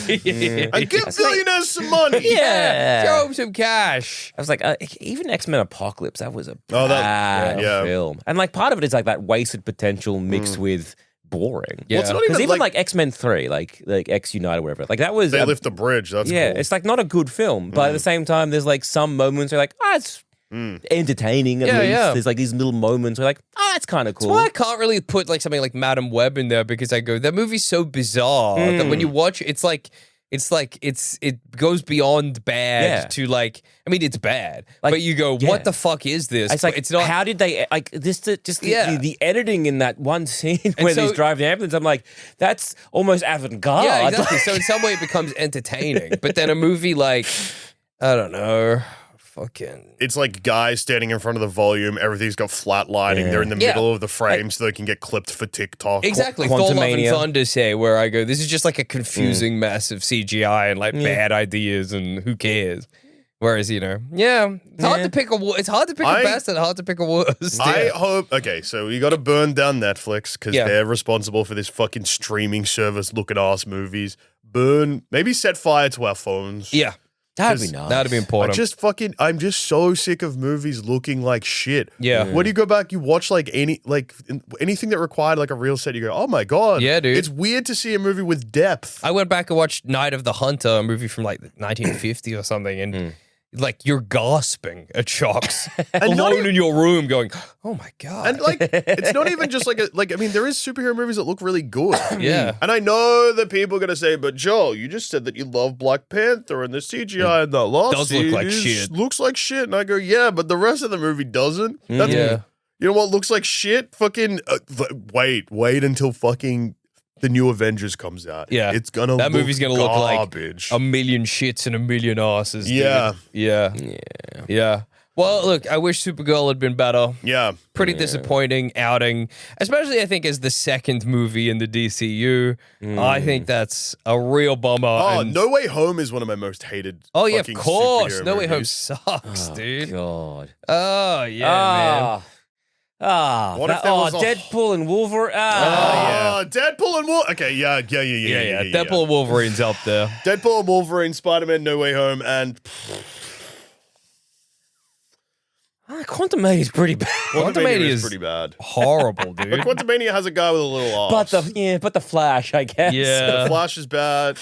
give billionaires some money. Yeah. Throw them some cash. I was like, even X-Men Apocalypse, that was a that- bad yeah. film. And like part of it is like that wasted potential mixed with boring. Yeah. Well, it's not Because even even like X-Men 3, like X United, whatever, like that was They lift the bridge. That's cool. it's like not a good film, but at the same time, there's like some moments where like, it's entertaining at least. yeah. There's like these little moments where like, that's kind of cool. That's why I can't really put like something like Madam Web in there because I go, that movie's so bizarre that when you watch it, it goes beyond bad to like, I mean, it's bad, Like, but you go, what the fuck is this? It's like, it's not. how did they, like, this, just the editing in that one scene where so- he's driving the ambulance, I'm like, that's almost avant-garde. Yeah, exactly. So in some way it becomes entertaining, but then a movie like, I don't know, fucking. It's like guys standing in front of the volume. Everything's got flat lighting. They're in the middle of the frame so they can get clipped for TikTok. Exactly. Thor, Love, and Quantumania. Thunder say where I go, this is just like a confusing mess of CGI and like bad ideas and who cares? Whereas, it's hard to pick it's hard to pick a best and hard to pick a worst. I hope. Okay, so we got to burn down Netflix because Yeah. they're responsible for this fucking streaming service. Look at ass movies. Maybe set fire to our phones. Yeah. That'd be nice. That'd be important. I'm just so sick of movies looking like shit. Yeah. When you go back, you watch like anything that required like a real set, you go, oh my God. Yeah, dude. It's weird to see a movie with depth. I went back and watched Night of the Hunter, a movie from like 1950 or something, and like you're gasping at shocks alone in your room, going, "Oh my God!" And like, it's not even just like I mean, there is superhero movies that look really good. Yeah. And I know that people are gonna say, but Joel, you just said that you love Black Panther and the CGI and the last does look like shit. Looks like shit. And I go, yeah, but the rest of the movie doesn't. That's, Yeah. You know what looks like shit? Fucking wait until fucking the new Avengers comes out. Yeah. It's gonna That look movie's gonna look like garbage. a million shits and a million asses. dude. Yeah. Yeah. Well, look, I wish Supergirl had been better. Yeah. Pretty disappointing outing, especially I think as the second movie in the DCU. I think that's a real bummer. Oh, and- No Way Home is one of my most hated. Oh yeah, of fucking course. superhero No Way Home movies. sucks, dude. God. Oh yeah, man. What if there was a- Deadpool and Wolverine. Deadpool and Wolverine. Okay, yeah. Deadpool and Wolverine's up there. Deadpool and Wolverine, Spider-Man, No Way Home, and Quantumania is pretty bad. Quantumania is pretty bad. Horrible, dude. But Quantumania has a guy with a little arse. But the Flash, I guess. Yeah. The Flash is bad.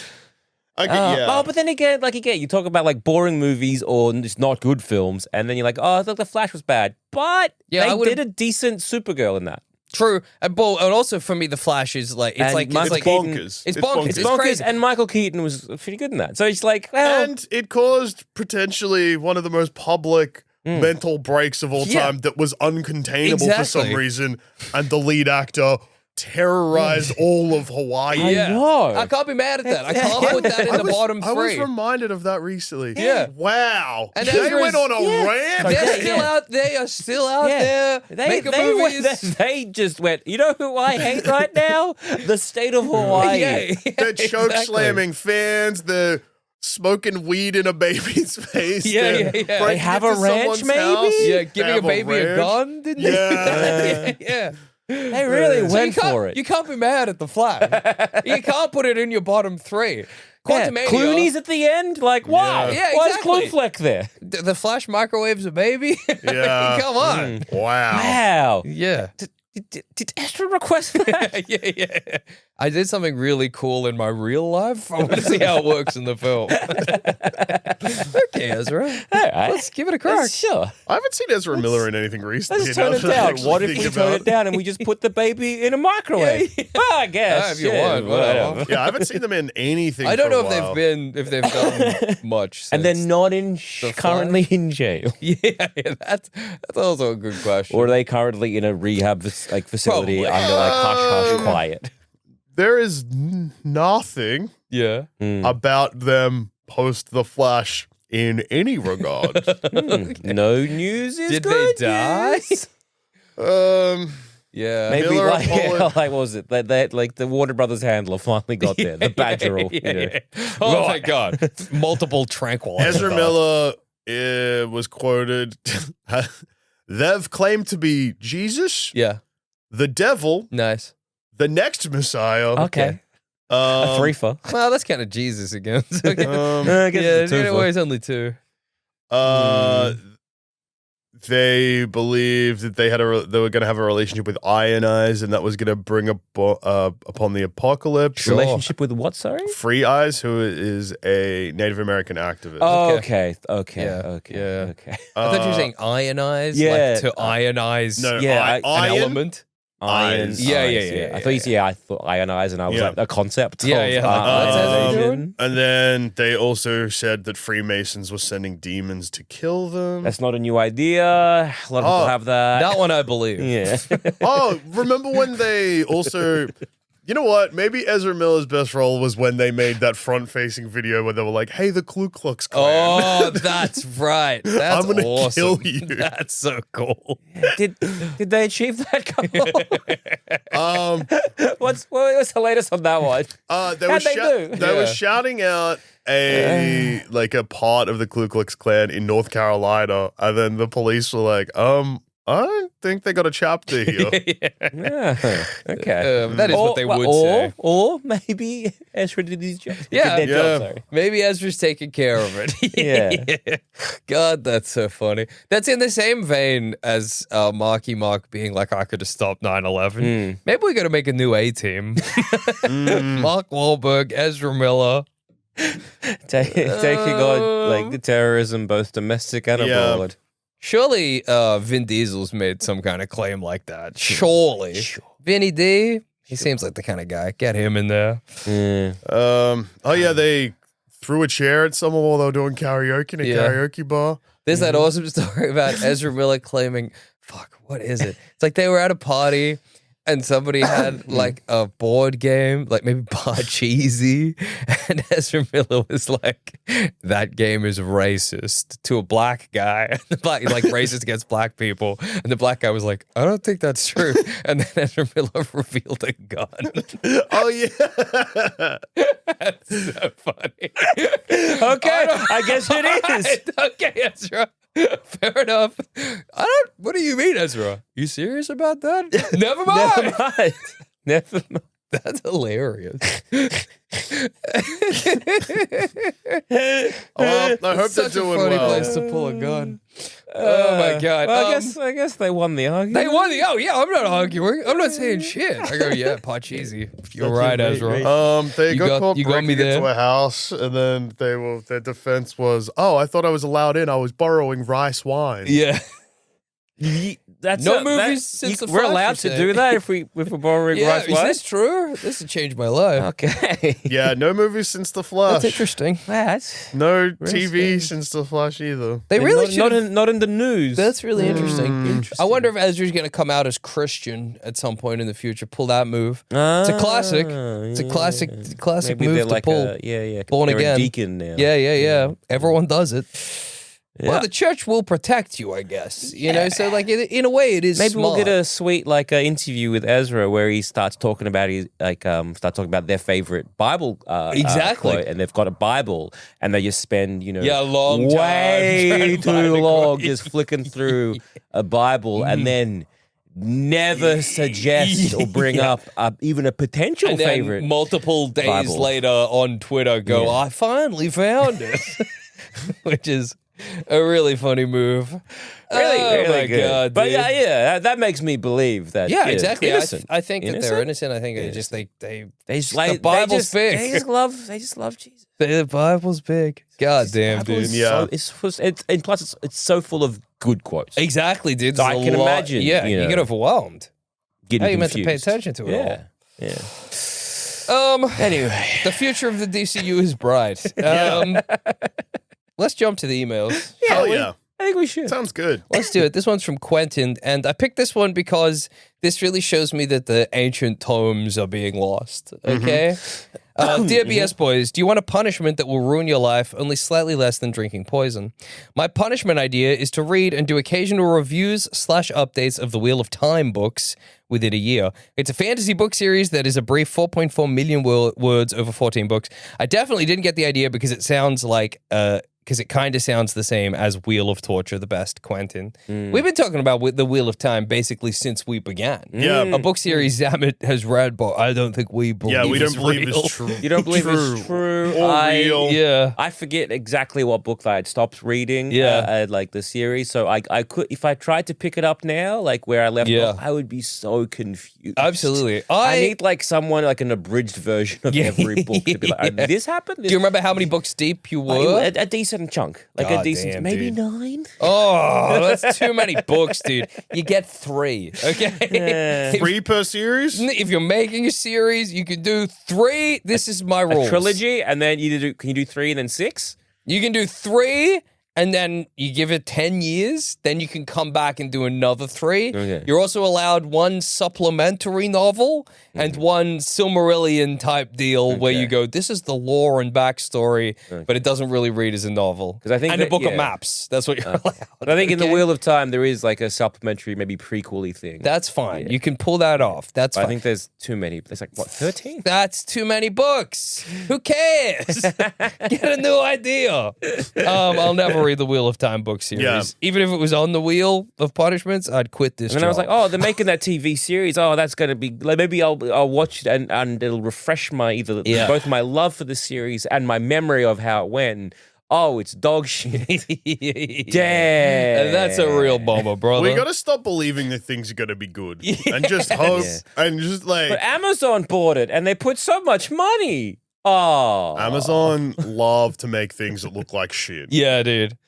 But then again, you talk about like boring movies or just not good films, and then you're like, oh, I thought the Flash was bad, but they did a decent Supergirl in that. True, and also for me, the Flash is like it's bonkers. It's bonkers. It's bonkers, crazy. and Michael Keaton was pretty good in that. So it's like, well, and it caused potentially one of the most public mental breaks of all time that was uncontainable for some reason, and the lead actor terrorized all of Hawaii. I know. I can't be mad at that. I can't put that in the bottom 3. I was reminded of that recently. Yeah. Wow. And they went on a rant. They're still out. They are still out there making movies. They just went, you know who I hate right now? The state of Hawaii. They're choke slamming fans. They're smoking weed in a baby's face. They have a ranch, maybe? House. Yeah, giving a baby a gun, didn't they? Yeah. They really went for it. You can't be mad at the Flash. You can't put it in your bottom 3. Quantumania. Clooney's at the end? Like, wow. Yeah, Why exactly. is Fleck there? The Flash microwaves a baby? Yeah. Come on. Wow. Yeah. Did Ezra request that? Yeah. I did something really cool in my real life. I want to see how it works in the film. Okay, Ezra. All right. Let's give it a crack. Sure. I haven't seen Ezra Miller in anything recently. Let's turn it down. What if we turn it down and we just put the baby in a microwave? Well, I guess. If you want, whatever. Yeah, I haven't seen them in anything. I don't know for a while. if they've done much. Since. And they're not currently in jail. Yeah, that's also a good question. Or are they currently in a rehab facility Probably. under hush quiet? There is nothing about them post the Flash in any regard. No news is Did good they die? news. Yeah. Maybe Miller like what was it? That like the Warner Brothers handler finally got there. The Badgerel. Oh my God. Multiple tranquilizers. Ezra Miller was quoted. They've claimed to be Jesus, Yeah. the devil, Nice. the next Messiah. Okay. A threefer. Well, that's kind of Jesus again. Okay. I guess it's a twofer. It's only 2. They believed that they were going to have a relationship with Iron Eyes, and that was going to bring upon the apocalypse. Sure. Relationship with what? Sorry. Free Eyes, who is a Native American activist. Oh, okay. Yeah. I thought you were saying ionize, Yeah. like to ionize Yeah, an element. Iron. Eyes. Yeah. I thought ionize, and I was like a concept. Yeah, of, yeah, like, what's that ionization. And then they also said that Freemasons were sending demons to kill them. That's not a new idea. A lot of people have that. That one I believe. Yeah. Oh, remember when they also... You know what? Maybe Ezra Miller's best role was when they made that front-facing video where they were like, hey, the Ku Klux Klan. Oh, that's right. That's I'm gonna awesome. kill you. That's so cool. Did they achieve that goal? What's the latest on that one? They How'd they were shouting out a part of the Ku Klux Klan in North Carolina, and then the police were like, I don't think they got a chapter here. Yeah. Okay. That is what they would say. Or maybe Ezra did his job. Yeah. Did their job, sorry. Maybe Ezra's taking care of it. Yeah. God, that's so funny. That's in the same vein as Marky Mark being like, I could have stopped 9/11. Maybe we got to make a new A-team. Mark Wahlberg, Ezra Miller. Taking on like the terrorism, both domestic and abroad. Surely Vin Diesel's made some kind of claim like that. Surely. Vinny D, he seems like the kind of guy. Get him in there. They threw a chair at someone while they were doing karaoke in a karaoke bar. There's that awesome story about Ezra Miller claiming, what is it? It's like they were at a party and somebody had like a board game, like maybe Parcheesi, and Ezra Miller was like, that game is racist to a black guy. And the black, like racist against black people. And the black guy was like, I don't think that's true. And then Ezra Miller revealed a gun. Oh, yeah. That's so funny. Okay, I guess it is. Okay, Ezra. Fair enough. What do you mean, Ezra? You serious about that? Never mind. Never mind. That's hilarious. Well, I hope they're Such a doing funny well. place to pull a gun. Oh my God. Well, I guess they won the argument. They won the. Oh yeah, I'm not arguing. I'm not saying shit. I go, yeah, Parcheesi. You're right, Ezra. They got caught you got me breaking there. into a house, and then their defense was, "Oh, I thought I was allowed in. I was borrowing rice wine." Yeah. That's No movies since the We're Flash, allowed you to say. do that if we're borrowing Yeah, rice is wine. this true? This has changed my life. Okay. Yeah, no movies since the Flash. That's interesting. That's No TV since the Flash either. They really not, should. not in the news. That's really interesting. I wonder if Ezra's going to come out as Christian at some point in the future. Pull that move. It's a classic. It's a classic Maybe move they're to like pull. yeah. Born They're again. a deacon now. Yeah. Everyone does it. Yeah. Well, the church will protect you, I guess. You know, so like in a way, it is. Maybe smart. we'll get a sweet interview with Ezra where he starts talking about their favorite Bible. Exactly. Quote, and they've got a Bible, and they just spend a long time way trying to find too a long quote. just flicking through a Bible, and then never suggest or bring up even a potential and then favorite. multiple days Bible. later on Twitter, go, I finally found it, which is a really funny move. Really my good. God, But dude. that makes me believe that. Yeah, exactly. Innocent. I think that they're innocent. I think they just they They just the Bible's big. They just love Jesus. the Bible's big. God damn, Bible dude. is Yeah. and plus it's so full of good quotes. Exactly, dude. So I There's a can lot- imagine, Yeah, you you know, get overwhelmed. Getting How you meant to pay confused. attention to it Yeah. Anyway, the future of the DCU is bright. Let's jump to the emails. Hell yeah. I think we should. Sounds good. Let's do it. This one's from Quentin, and I picked this one because this really shows me that the ancient tomes are being lost. Okay? Dear BS boys, do you want a punishment that will ruin your life, only slightly less than drinking poison? My punishment idea is to read and do occasional reviews/updates of the Wheel of Time books within a year. It's a fantasy book series that is a brief 4.4 million words over 14 books. I definitely didn't get the idea because it sounds like because it kind of sounds the same as Wheel of Torture, the best, Quentin. We've been talking about the Wheel of Time basically since we began. Yeah. A book series Zamet has read, but I don't think we believe Yeah, we don't is believe real. it's true. You don't believe it's true? Or real. Yeah. I forget exactly what book I had stopped reading. Yeah. Like the series. So I could, if I tried to pick it up now, like where I left off, I would be so confused. Absolutely. I need like someone like an abridged version of every book to be like, this happened. Do you remember how many books deep you were? Like, a decent chunk, like God a decent, damn, maybe dude. 9. Oh, that's too many books, dude. You get 3, okay? 3 per series? If you're making a series, you can do 3. This is my rules. Trilogy, and then can you do 3 and then 6? You can do 3, and then you give it 10 years. Then you can come back and do another 3. Okay. You're also allowed 1 supplementary novel and 1 Silmarillion type deal where you go, this is the lore and backstory, but it doesn't really read as a novel. 'Cause I think and a that- book of yeah. maps. That's what you're allowed. But I think in the okay? Wheel of Time there is like a supplementary, maybe prequel-y thing. That's fine. You can pull that off. That's But I fine. think there's too many. There's like what, 13? That's too many books. Who cares? Get a new idea. I'll never read the Wheel of Time book series. Yeah. Even if it was on the Wheel of Punishments, I'd quit this And then I was job. like, oh, they're making that TV series. Oh, that's going to be like, maybe I'll watch it and it'll refresh my both my love for the series and my memory of how it went. Oh, it's dog shit. Damn. And that's a real bummer, brother. We got to stop believing that things are going to be good and just hope and just like But Amazon bought it and they put so much money. Oh, Amazon love to make things that look like shit. Yeah, dude.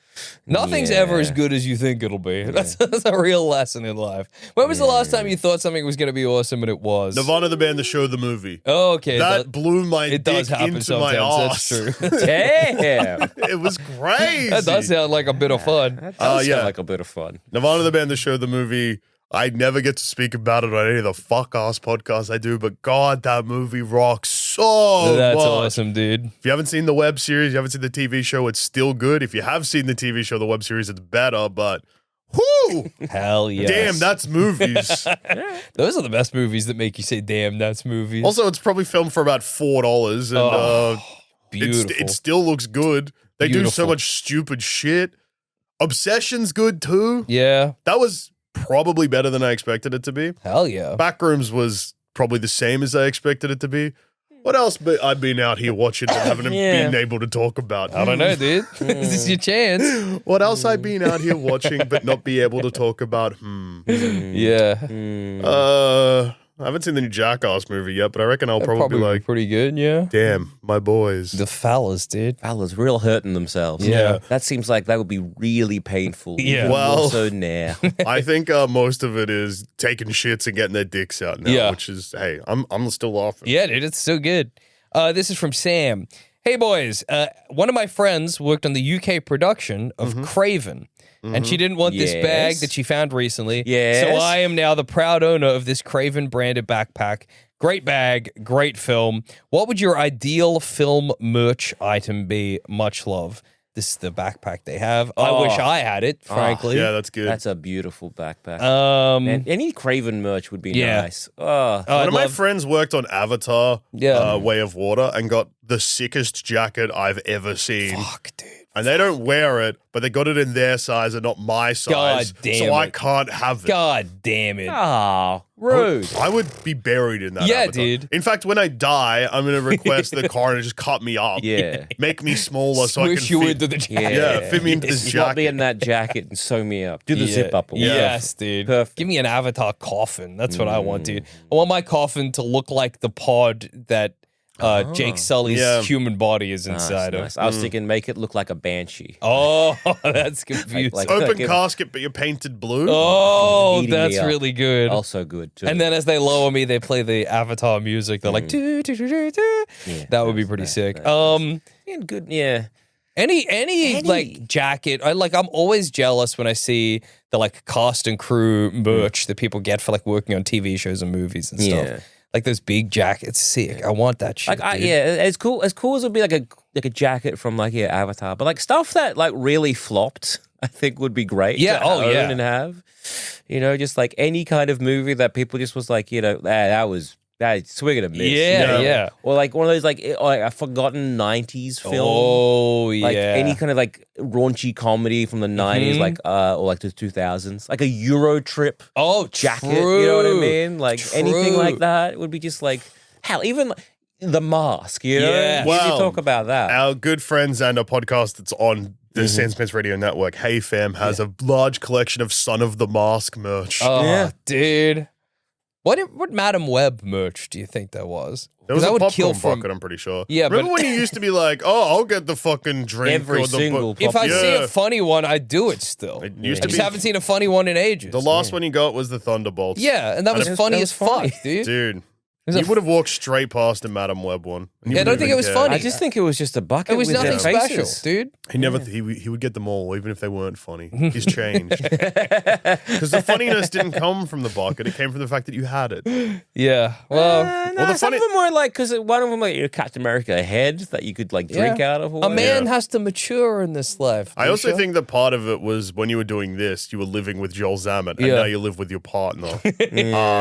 Nothing's Yeah. ever as good as you think it'll be. That's a real lesson in life. When was the last time you thought something was going to be awesome and it was? Nirvana the band, the show, the movie. Oh, okay. That blew my it dick does happen into my sometimes. ass. That's true. damn. It was crazy. That does sound like a bit of fun. That does yeah. sound like a bit of fun. Nirvana the band, the show, the movie. I never get to speak about it on any of the fuck-ass podcasts I do, but God, that movie rocks so That's much. awesome, dude. If you haven't seen the web series, you haven't seen the TV show, it's still good. If you have seen the TV show, the web series, it's better, but whoo! Hell yes. Damn, that's movies. Those are the best movies that make you say, damn, that's movies. Also, it's probably filmed for about $4, and beautiful. it still looks good. They do so Beautiful. much stupid shit. Obsession's good too. Yeah. That was probably better than I expected it to be. Hell yeah. Backrooms was probably the same as I expected it to be. What else I've been out here watching and haven't been able to talk about? I don't know, dude. This is your chance. What else I've been out here watching but not be able to talk about? Yeah. I haven't seen the new Jackass movie yet, but I reckon I'll probably be like, pretty good, yeah. damn, my boys. The fellas, dude. Fellas real hurting themselves. Yeah. That seems like that would be really painful. Yeah. Even Well- more so now. I think most of it is taking shits and getting their dicks out now, Yeah. which is, hey, I'm still laughing. Yeah, dude, it's so good. This is from Sam. Hey, boys. One of my friends worked on the UK production of Craven. And she didn't want this bag Yes. that she found recently. Yes. So I am now the proud owner of this Craven branded backpack. Great bag, great film. What would your ideal film merch item be? Much love. This is the backpack they have. I wish I had it, frankly. Yeah, that's good. That's a beautiful backpack. Um, Any Craven merch would be Yeah. nice. Oh, One of my friends worked on Avatar, Yeah. Way of Water, and got the sickest jacket I've ever seen. fuck, dude. And they don't wear it, but they got it in their size and not my size. God damn so I it. can't have it. God damn it. oh, rude. I would be buried in that. Yeah, Avatar. dude. In fact, when I die, I'm going to request the coroner to just cut me up. Yeah. Make me smaller so I can Squish you fit. into the jacket. Yeah, fit me into this Slot me jacket. in that jacket and sew me up. Do the zip up. away. Yes, dude. Perfect. Give me an Avatar coffin. That's what I want, dude. I want my coffin to look like the pod that Jake Sully's Yeah. human body is Nice, inside nice. of. I was thinking make it look like a banshee. Oh, that's confusing. Like- Open Give- casket, but you're painted blue. oh, Eating me that's up. really good. Also good too. And then as they lower me, they play the Avatar music. They're like, "Doo, doo, doo, doo, doo." Yeah, that would be nice, pretty nice, sick. nice, Yeah, good. Yeah. Any like jacket. I'm always jealous when I see the like cast and crew merch that people get for like working on TV shows and movies and stuff. Yeah. Like those big jackets, sick. I want that shit. Like dude. as cool as it would be like a jacket from like Avatar, but like stuff that like really flopped, I think would be great. Yeah, to own and have. Just like any kind of movie that people just was like, that swing and a miss. Yeah. Or like one of those like a forgotten 90s film. Oh Like yeah. any kind of like raunchy comedy from the 90s, like or like the 2000s, like a Euro trip jacket. True. You know what I mean? Like anything True. like that would be just like hell. Even like, The Mask. You know, Yeah. you Well, talk about that. Our good friends and a podcast that's on the SANSPANTS Radio Network, Hey Fam, has a large collection of Son of the Mask merch. Oh, Yeah. dude. What Madam Web merch do you think that was? There was 'Cause a I would popcorn kill from. bucket, I'm pretty sure. Yeah, Remember but- when you used to be like, oh, I'll get the fucking drink Every or the single If I see Yeah. a funny one, I do it still. It I used to just be- haven't seen a funny one in ages. The last one you got was the Thunderbolts. Yeah, and that was it- funny that as was funny. fuck, dude. Dude. was a You would have walked straight past a Madam Web one. and you Yeah, I don't wouldn't think even it was care. funny. I just think it was just a bucket. It was with nothing their special, faces. dude. He never. He would get them all, even if they weren't funny. He's changed because the funniness didn't come from the bucket; it came from the fact that you had it. Yeah. Well, No, the some funny- of them were like because one of them like Captain America head that you could like drink yeah. out of. Or A man Yeah. has to mature in this life. I also Dusha. think that part of it was when you were doing this, you were living with Joel Zammett, and Yeah. now you live with your partner.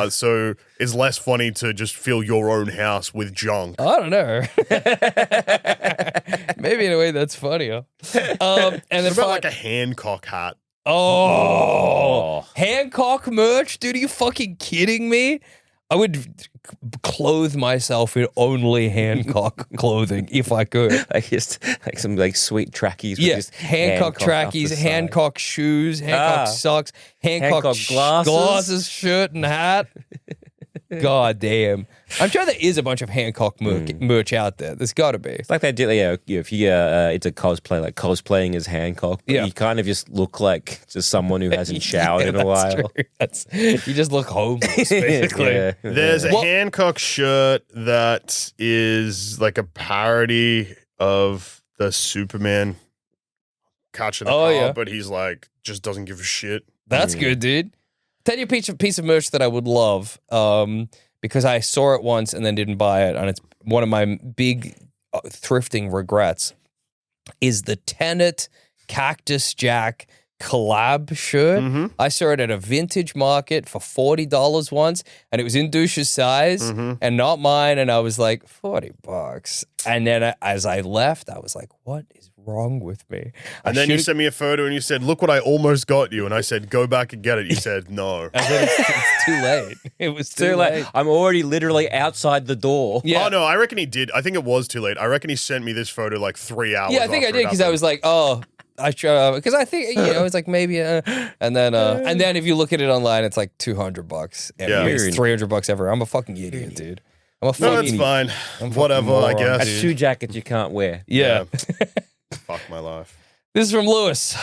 So it's less funny to just fill your own house with junk. I don't know. Maybe in a way that's funnier. And then What about like a Hancock hat? Hancock merch, dude. Are you fucking kidding me? I would clothe myself in only Hancock clothing if I could. like just like some like sweet trackies. with Yeah, just Hancock up the trackies, side. Hancock shoes, Hancock socks, Hancock, Hancock glasses. glasses, shirt and hat. God damn. I'm sure there is a bunch of Hancock merch out there. There's got to be. It's like they did. If you it's a cosplay, like cosplaying as Hancock. But Yeah. you kind of just look like just someone who hasn't showered in a That's while. true. You just look homeless, basically. Yeah. There's a Well- Hancock shirt that is like a parody of the Superman catching the car, yeah. but he's like just doesn't give a shit. That's good, dude. Tell you a piece of merch that I would love because I saw it once and then didn't buy it, and it's one of my big thrifting regrets is the Tenet Cactus Jack collab shirt. I saw it at a vintage market for $40 once, and it was in Douche's size and not mine, and I was like, $40. And then as I left, I was like, what is wrong with me? And then you sent me a photo and you said, look what I almost got you. And I said, go back and get it. You said, no. I said, it's too late. It was too late. I'm already literally outside the door. Yeah. Oh, no, I reckon he did. I think it was too late. I reckon he sent me this photo like 3 hours Yeah, I think I did because I was like, oh, because I think, it's like maybe, and then if you look at it online, it's like $200. Yeah. It's $300 ever. I'm a fucking idiot, dude. I'm a no, fucking that's fine. Whatever, I guess. That's 2 jackets you can't wear. Yeah. Fuck my life. This is from Lewis.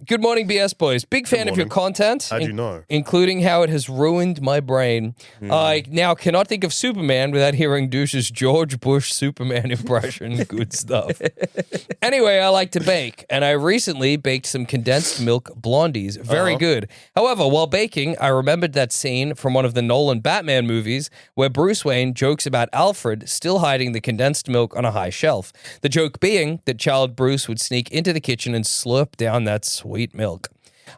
Good morning, BS boys. Big fan of your content. How'd you know? Including how it has ruined my brain. I now cannot think of Superman without hearing Douche's George Bush Superman impression. Good stuff. Anyway, I like to bake, and I recently baked some condensed milk blondies. Very good. However, while baking, I remembered that scene from one of the Nolan Batman movies where Bruce Wayne jokes about Alfred still hiding the condensed milk on a high shelf. The joke being that child Bruce would sneak into the kitchen and slurp down that sweet milk.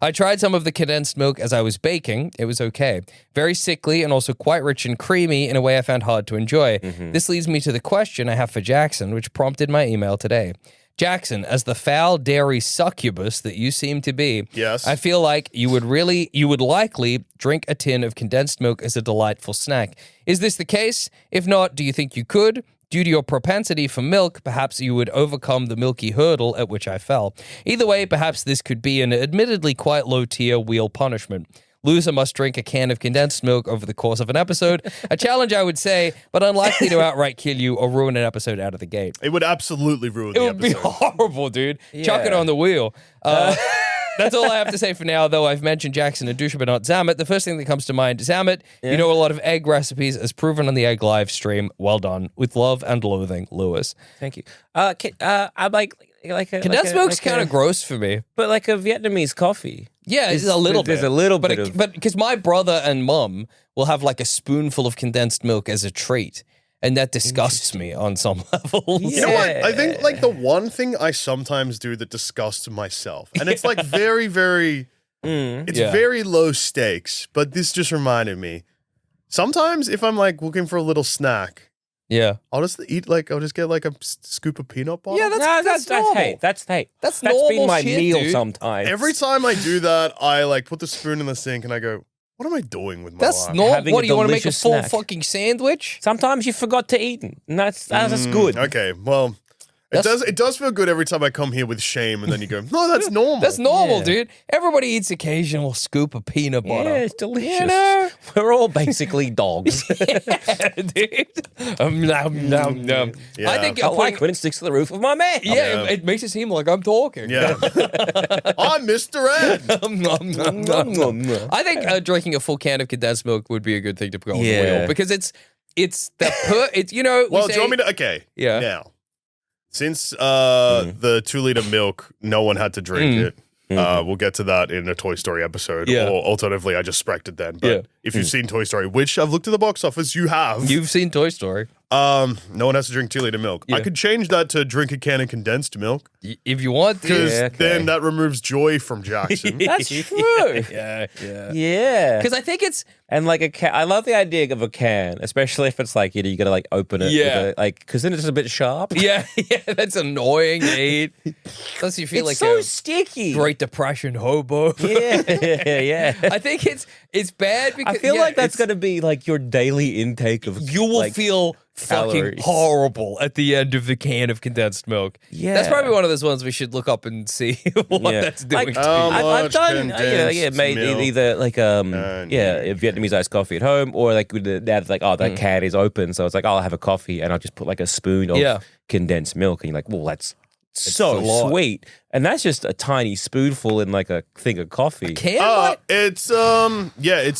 I tried some of the condensed milk as I was baking. It was okay. Very sickly and also quite rich and creamy in a way I found hard to enjoy. This leads me to the question I have for Jackson, which prompted my email today. Jackson, as the foul dairy succubus that you seem to be, yes, I feel like you would likely drink a tin of condensed milk as a delightful snack. Is this the case? If not, do you think you could? Due to your propensity for milk, perhaps you would overcome the milky hurdle at which I fell. Either way, perhaps this could be an admittedly quite low-tier wheel punishment. Loser must drink a can of condensed milk over the course of an episode. A challenge, I would say, but unlikely to outright kill you or ruin an episode out of the gate. It would absolutely ruin the episode. It would be horrible, dude. Yeah. Chuck it on the wheel. That's all I have to say for now, though I've mentioned Jackson and Dusha, but not Zamet. The first thing that comes to mind is Zamet. Yeah. You know a lot of egg recipes as proven on the Egg Live stream. Well done. With love and loathing, Lewis. Thank you. I'm condensed milk's kind of gross for me. But like a Vietnamese coffee. Yeah, it's a little bit. There's a little bit But because my brother and mum will have like a spoonful of condensed milk as a treat. And that disgusts me on some levels. You know what? I think like the one thing I sometimes do that disgusts myself, and it's like very, very, very low stakes, but this just reminded me. Sometimes if I'm like looking for a little snack, I'll just get like a scoop of peanut butter. Yeah, that's normal. That's normal been my shit, meal dude. sometimes. Every time I do that, I like put the spoon in the sink and I go, what am I doing with my life? life? Normal. What, do you want to make a full snack. fucking sandwich? Sometimes you forgot to eat, and that's good. Okay, well, it does feel good every time I come here with shame, and then you go, no, that's normal. That's normal, dude. Everybody eats occasional scoop of peanut butter. Yeah, it's delicious. You know? We're all basically dogs. Dude. Nom. Yeah. I think I like when it sticks to the roof of my mouth. Yeah, it makes it seem like I'm talking. Yeah. I'm Mr. Ed. I think drinking a full can of condensed milk would be a good thing to put on the wheel because it's it's you know. Well, do you want me to? Okay. Yeah. Now, since the 2-liter milk, no one had to drink it. We'll get to that in a Toy Story episode. Yeah. Or alternatively, I just spracked it then. But if you've seen Toy Story, which I've looked at the box office, you have. You've seen Toy Story. No one has to drink 2-liter milk. Yeah. I could change that to drink a can of condensed milk. If you want to. Because then that removes joy from Jackson. That's true. Yeah. Because I think it's... And like a can, I love the idea of a can, especially if it's like, you gotta like open it. Yeah. Because then it's a bit sharp. Yeah, that's annoying to eat. Plus you feel It's like so a sticky. Great Depression hobo. Yeah. I think it's bad because... I feel like that's gonna be like your daily intake of You will like, feel fucking calories. horrible at the end of the can of condensed milk. Yeah. That's probably one of those ones we should look up and see what that's doing Like, to I've done condensed made milk either like Vietnamese iced coffee at home, or like with the dad's like, oh, that can is open, so it's like, I'll have a coffee and I'll just put like a spoon of condensed milk, and you're like, well, that's so sweet, and that's just a tiny spoonful in like a thing of coffee. It's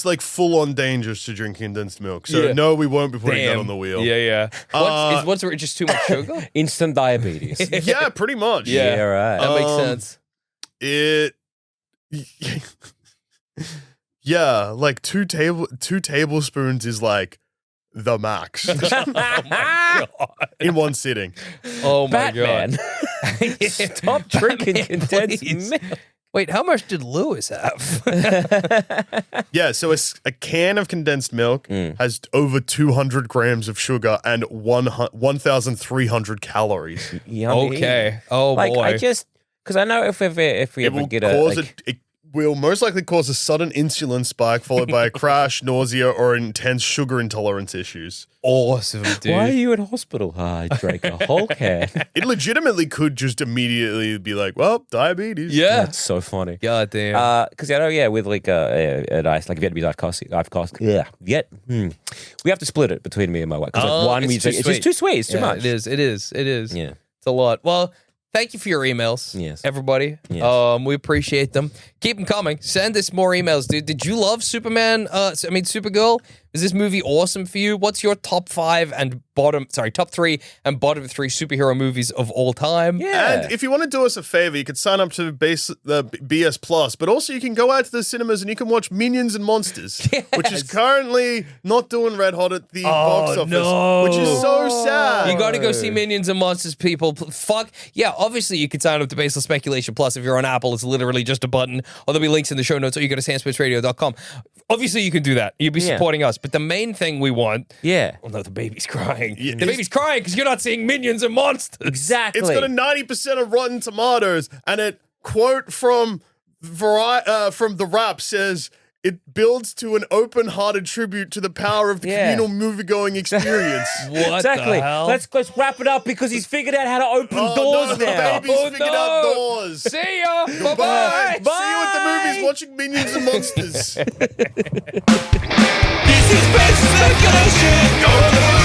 like full on dangerous to drink condensed milk. So no, we won't be putting that on the wheel. Yeah. What's just too much sugar? Instant diabetes. Yeah, pretty much. Yeah, right. That makes sense. Yeah, like two tablespoons is like the max. Oh my God. In one sitting. Oh my Batman. God. Stop drinking condensed milk. Wait, how much did Lewis have? Yeah, so a can of condensed milk has over 200 grams of sugar and 1,300 calories. Yummy. Okay. Oh, like, boy. Because I know if we ever get It will most likely cause a sudden insulin spike followed by a crash, nausea, or intense sugar intolerance issues. Awesome, dude. Why are you in hospital? I drank a whole can. It legitimately could just immediately be like, well, diabetes. Yeah. That's so funny. God damn. Because I know, with like a nice like Vietnamese we have to split it between me and my wife. Because one it's it's just too sweet. It's too much. It is. Yeah. It's a lot. Well, thank you for your emails, Yes. everybody. Yes. We appreciate them. Keep them coming. Send us more emails, dude. Did you love Supergirl? Is this movie awesome for you? What's your top 3 and bottom 3 superhero movies of all time? Yeah. And if you want to do us a favor, you could sign up to the BS Plus, but also you can go out to the cinemas and you can watch Minions and Monsters, which is currently not doing red hot at the box office, which is so sad. You got to go see Minions and Monsters, people. Fuck. Yeah, obviously you can sign up to Baseless Speculation Plus if you're on Apple. It's literally just a button, or there'll be links in the show notes, or you go to SANSPANTSradio.com. Obviously you can do that. You'll be supporting us. But the main thing we want... Yeah. Oh, no, the baby's crying. Yeah. The baby's crying because you're not seeing Minions and Monsters. Exactly. It's got a 90% of Rotten Tomatoes, and a quote from The Wrap says... It builds to an open-hearted tribute to the power of the communal movie-going experience. What the hell? Let's let's wrap it up because he's figured out how to open doors now. The baby's figured out doors. See ya. Bye-bye. Bye. See you at the movies watching Minions and Monsters. This is best speculation.